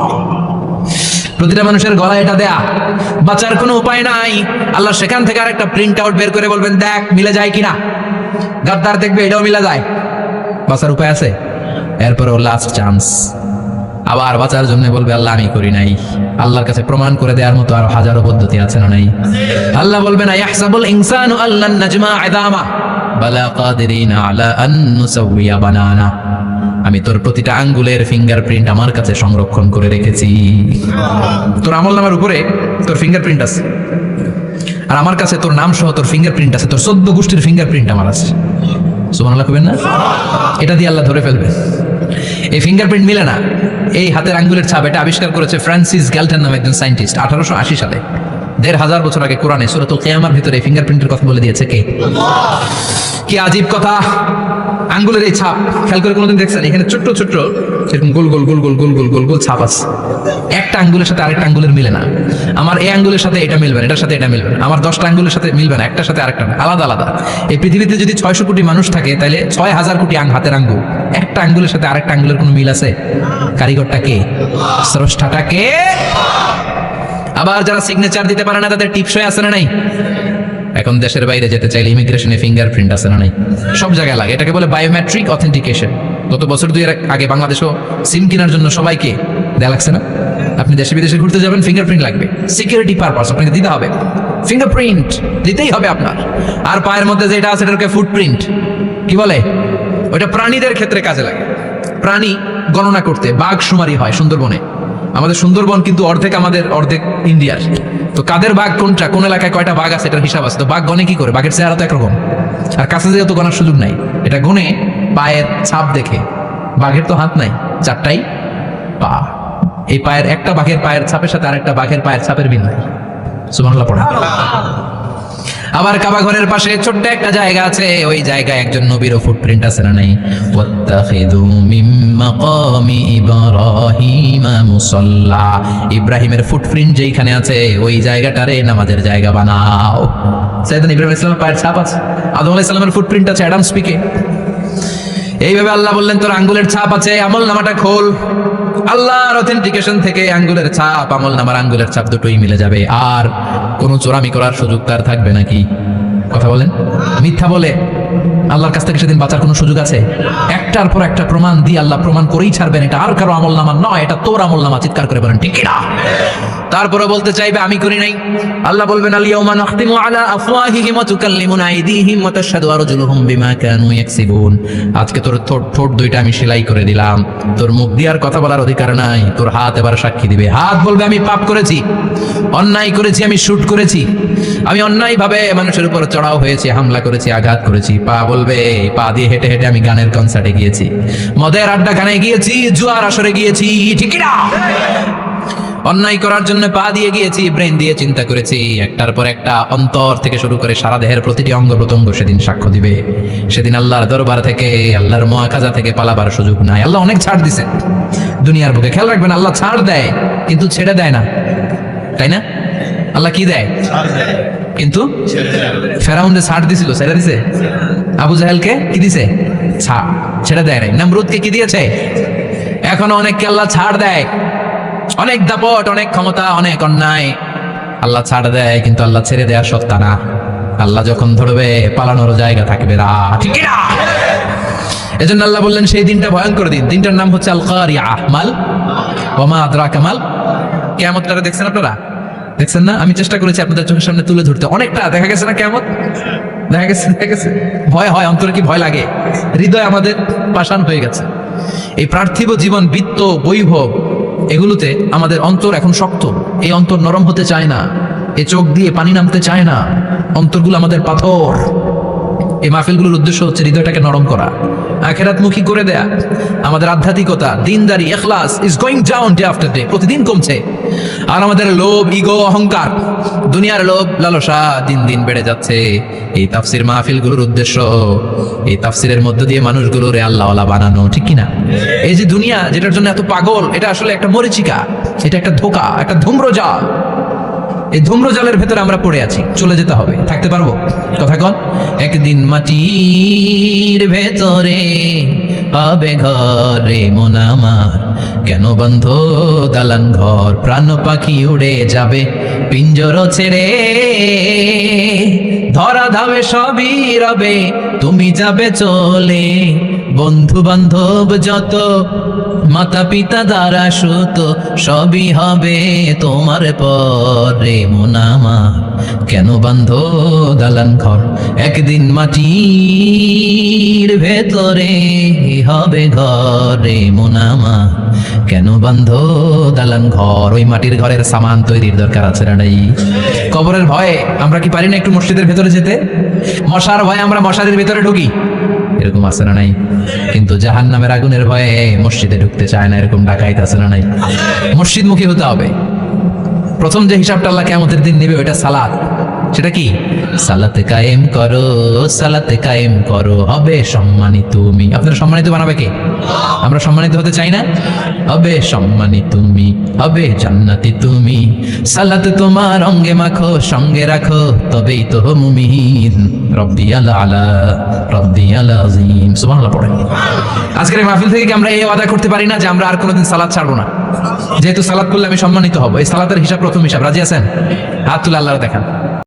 প্রতিটা মানুষের গলায় এটা দেয়া, বাঁচার কোনো উপায় নাই। আল্লাহ সেখান থেকে আরেকটা প্রিন্ট আউট বের করে বলবেন দেখ মিলে যায় কিনা। গাদ্দার দেখবে এটাও মিলে যায়, বাঁচার উপায় আছে। এরপরে লাস্ট চান্স, আবার বাঁচার জন্য বলবে আল্লাহ আমি করি নাই। আল্লাহর কাছে প্রমাণ করে দেওয়ার মতো আর হাজারো পদ্ধতি আছে না নাই? আল্লাহ বলবেন ইয়াহসাবুল ইনসানু আল্লান নাজমা ইদামা বালা কাদিরিনা আলা আন নুসাউইয়া বানানা। আমি তোর প্রতিটা আঙ্গুলের ফিঙ্গারপ্রিন্ট আমার কাছে সংরক্ষণ করে রেখেছি। তোর আমলনামার উপরে তোর ফিঙ্গারপ্রিন্ট আছে, আর আমার কাছে তোর নাম সহ তোর ফিঙ্গারপ্রিন্ট আছে, তোর 14 গোষ্ঠীর ফিঙ্গারপ্রিন্ট আমার আছে। সুবহানাল্লাহ কইবেন না? এটা দিয়ে আল্লাহ ধরে ফেলবে। এই ফিঙ্গারপ্রিন্ট মিলে না, এই হাতের আঙ্গুলের ছাপ, এটা আবিষ্কার করেছে ফ্রান্সিস গ্যালটন নামে একজন সায়েন্টিস্ট 1880 সালে। 1500 বছর আগে কোরআনে সূরাতুল কিয়ামার ভিতরে এই ফিঙ্গারপ্রিন্টের কথা বলে দিয়েছে কে? কি আজীব কথা! আঙ্গুলের এই ছাপ খেয়াল করে কোনোদিন দেখছেন? এখানে ছোট্ট ছোট্ট এরকম গোল গোল গোল গোল গোল গোল গোল গোল ছাপ আছে। একটা আঙ্গুলের সাথে আরেকটা আঙ্গুলের মিলে না। আমার এই আঙ্গুলের সাথে এটা মিলবে না, এটার সাথে এটা মিলবে না। আমার 10টা আঙ্গুলের সাথে মিলবে না, একটার সাথে আরেকটা না, আলাদা আলাদা। এই পৃথিবীতে যদি 600 কোটি মানুষ থাকে তাহলে 6000 কোটি হাতের আঙ্গুল, একটা আঙ্গুলের সাথে আরেকটা আঙ্গুলের কোনো মিল আছে? কারিগরটা কে? স্রষ্টাটা কে? আবার যারা সিগনেচার দিতে পারে না তাদের টিপসই আছে না নাই? এখন দেশের বাইরে যেতে চাইলে ইমিগ্রেশনে ফিঙ্গারপ্রিন্ট আছে না নাই? সব জায়গায় লাগে। এটাকে বলে বায়োমেট্রিক অথেন্টিকেশন। গত বছর 2 আগে বাংলাদেশও সিম কেনার জন্য সবাইকে দেয়া লাগছে না? আপনি দেশে বিদেশে ঘুরতে যাবেন, ফিঙ্গারপ্রিন্ট লাগবে, সিকিউরিটি পারপাস আপনাকে দিতে হবে। ফিঙ্গারপ্রিন্ট দিতেই হবে আপনার। আর পায়ের মধ্যে যেটা আছে এটাকে ফুটপ্রিন্ট কি বলে? ওইটা প্রাণীদের ক্ষেত্রে কাজে লাগে। প্রাণী গণনা করতে বাঘ শুমারি হয় সুন্দরবনে। আমাদের সুন্দরবন কিন্তু অর্ধেক আমাদের, অর্ধেক ইন্ডিয়ার। তো কাদের বাঘ কোনটা, কোন এলাকায় কয়টা বাঘ আছে এটার হিসাব আছে। তো বাঘ গনে কি করে? বাঘের চেহারা তো একরকম, আর কাছে যেহেতু তো গণার সুযোগ নাই, এটা গনে পায়ের ছাপ দেখে। বাঘের তো হাত নাই, 4টাই পা। এই পায়ের একটা বাঘের পায়ের ছাপের সাথে আরেকটা বাঘের পায়ের ছাপের মিল নাই। সুবহানাল্লাহ পড়া। আবার কাবা ঘরের পাশে ছোট্ট একটা জায়গা আছে, ওই জায়গায় একজন নবীরও ফুটপ্রিন্ট আছে না নাই? ওয়াত্তাখিযু মিন মাকামি ইব্রাহিমা মুসাল্লা। ইব্রাহিমের ফুটপ্রিন্ট যেখানে আছে ওই জায়গাটারে নামাজের জায়গা বানাও। সাইয়েদনা ইব্রাহিম আলাইহিস সালামের পায়ের ছাপ আছে, আদম আলাইহিস সালামের ফুটপ্রিন্ট আছে অ্যাডামস পিকে। এইভাবে আল্লাহ বললেন তোর আঙ্গুলের ছাপ আছে, আমল নামাটা খোল। আল্লাহর অথেন্টিকেশন থেকে আঙ্গুলের ছাপ, আমল নামার আঙ্গুলের ছাপ দুটোই মিলে যাবে। আর কোনো চোরামি করার সুযোগ তার থাকবে নাকি? কথা বলেন। মিথ্যা বলে আল্লাহর কাছ থেকে সেদিন বাঁচার কোনো সুযোগ আছে? একটার পর একটা প্রমাণ দিয়ে আল্লাহ প্রমাণ করেই ছাড়বেন এটা আর কারো আমলনামা নয়, এটা তোর আমলনামা। চিৎকার করে বলেন ঠিক কিনা? তারপরে বলতে চাইবে আমি করি নাই। আল্লাহ বলবেন আল ইয়াউমা নাখতিমু আলা আফওয়াহিহিম ওয়া তুকাল্লিমুনা আইদিহিম ওয়া তাশহাদু আরজুলুহুম বিমা কানু ইয়াকসিবুন। আজকে তোর ঠোঁট দুইটা আমি সেলাই করে দিলাম, তোর মুখ দিয়ে আর কথা বলার অধিকার নাই, তোর হাত এবার সাক্ষী দিবে। হাত বলবে আমি পাপ করেছি, অন্যায় করেছি, আমি শুট করেছি, আমি অন্যায় ভাবে মানুষের উপর চড়াও হয়েছি, হামলা করেছি, আঘাত করেছি। পা বলবে পা দিয়ে হেঁটে হেঁটে আমি গানের কনসার্টে গিয়েছি, মদের আড্ডা খানে গিয়েছি, জুয়ার আসরে গিয়েছি, ঠিক না? অন্যায় করার জন্য পা দিয়ে গিয়েছি, ব্রেন দিয়ে চিন্তা করেছি। একটার পর একটা অন্তর থেকে শুরু করে সারা দেহের প্রতিটি অঙ্গ প্রত্যঙ্গ সেদিন সাক্ষ্য দিবে। সেদিন আল্লাহর দরবার থেকে, আল্লাহর মুআখাজা থেকে পালাবার সুযোগ নাই। আল্লাহ অনেক ছাড় দিছে দুনিয়ার বুকে। খেয়াল রাখবেন, আল্লাহ ছাড় দেয় কিন্তু ছেড়ে দেয় না, তাই না? আল্লাহ কি দেয়? কিন্তু ফেরাউন যে ছাড় দিছিল, ছেড়ে দিছে? আবু জাহেলকে কি দিছে? ছাড়, ছেড়ে দেয় নাই। নমরুদকে কি দিয়েছে? এখনো অনেককে আল্লাহ ছাড় দেয়। অনেক দাপট, অনেক ক্ষমতা, অনেক অন্যায় আল্লাহ ছাড় দেয়, কিন্তু আল্লাহ ছেড়ে দেওয়ার সত্তা না। আল্লাহ যখন ধরবে পালানোর জায়গা থাকবে না, ঠিক না? এজন্য আল্লাহ বললেন সেই দিনটা ভয়ঙ্কর দিন। দিনটার নাম হচ্ছে আল কারিআহ। মাল ওয়া মা আদরাকা মাল। কিয়ামতটা দেখছেন আপনারা? দেখছেন না? আমি চেষ্টা করেছি আপনাদের চোখের সামনে তুলে ধরতে। অনেকটা দেখা গেছে না কিয়ামত? দেখা গেছে ভয় হয়, অন্তরে কি ভয় লাগে? হৃদয় আমাদের পাষাণ হয়ে গেছে। এই পার্থিব জীবন, বিত্ত, বৈভব, এগুলোতে আমাদের অন্তর এখন শক্ত। এই অন্তর নরম হতে চায় না, এই চোখ দিয়ে পানি নামতে চায় না, অন্তরগুলো আমাদের পাথর। এই মাহফিলগুলোর উদ্দেশ্য হচ্ছে হৃদয়টাকে নরম করা, আখিরাতমুখী করে দেয়া। আমাদের আধ্যাত্মিকতা, দিনদারি, ইখলাস is going down day after day, প্রতিদিন কমছে। আর আমাদের লোভ, ইগো, অহংকার, দুনিয়ার লোভ, লালসা দিন দিন বেড়ে যাচ্ছে। এই তাফসির মাহফিলগুলোর উদ্দেশ্য এই তাফসিরের মধ্য দিয়ে মানুষগুলোরে আল্লাহওয়ালা বানানো, ঠিক কিনা? এই যে দুনিয়া যেটার জন্য এত পাগল, এটা আসলে একটা মরিচিকা, এটা একটা ধোঁকা, একটা ধূম্রজাল। এই ধূম্রজালের ভেতরে আমরা পড়ে আছি, চলে যেতে হবে। থাকতে পারবো? কথা কন। একদিন মাটির ভেতরে হবে ঘরে মন আমার, কেন বন্ধ দালান ঘর, প্রাণ পাখি উড়ে যাবে পিঞ্জর ছেড়ে, ধরা ধাবে সবই রবে, তুমি যাবে চলে, বন্ধু বান্ধব যত, মাতা পিতা দ্বারা সুত, সবই হবে তোমার পরে মন আমার, কেন বান্ধ দালান ঘর, একদিন মাটির ভেতরে হবে ঘরে মন আমার, কেন বান্ধ দালান ঘর। ওই মাটির ঘরের সামান তৈরির দরকার আছে না নাই? কবরের ভয়ে আমরা কি পারি না একটু মসজিদের ভেতরে যেতে? মশার ভয়ে আমরা মশারির ভেতরে ঢুকি, এরকম আছে না নাই? কিন্তু জাহান্নামের আগুনের ভয়ে মসজিদে ঢুকতে চায় না, এরকম ডাকাইত আছে না নাই? মসজিদমুখী হতে হবে। প্রথম যে হিসাবটা আল্লাহ কিয়ামতের দিন নেবে ওইটা সালাত। সেটা কি? সালাতে কায়েম করো, সালাতে কায়েম করো, হবে সম্মানিত তুমি। আপনারা সম্মানিত বানাবে কে? আমরা সম্মানিত হতে চাই না? হবে সম্মানিত তুমি, হবে জান্নাতি তুমি, সালাত তোমার অঙ্গে মাখো, সঙ্গে রাখো, তবেই তো মুমিন। রব্বিয়াল আলা, রব্বিয়াল আযীম। সুবহানাল্লাহ পড়েন। আজকের এই মাহফিল থেকে কি আমরা এই ওয়াদা করতে পারি না যে আমরা আর কোনোদিন সালাত ছাড়বো না? যেহেতু সালাত করলে আমি সম্মানিত হব, এই সালাতের হিসাব প্রথম হিসাব। রাজি আছেন? হাত তুলে আল্লাহর দেখান।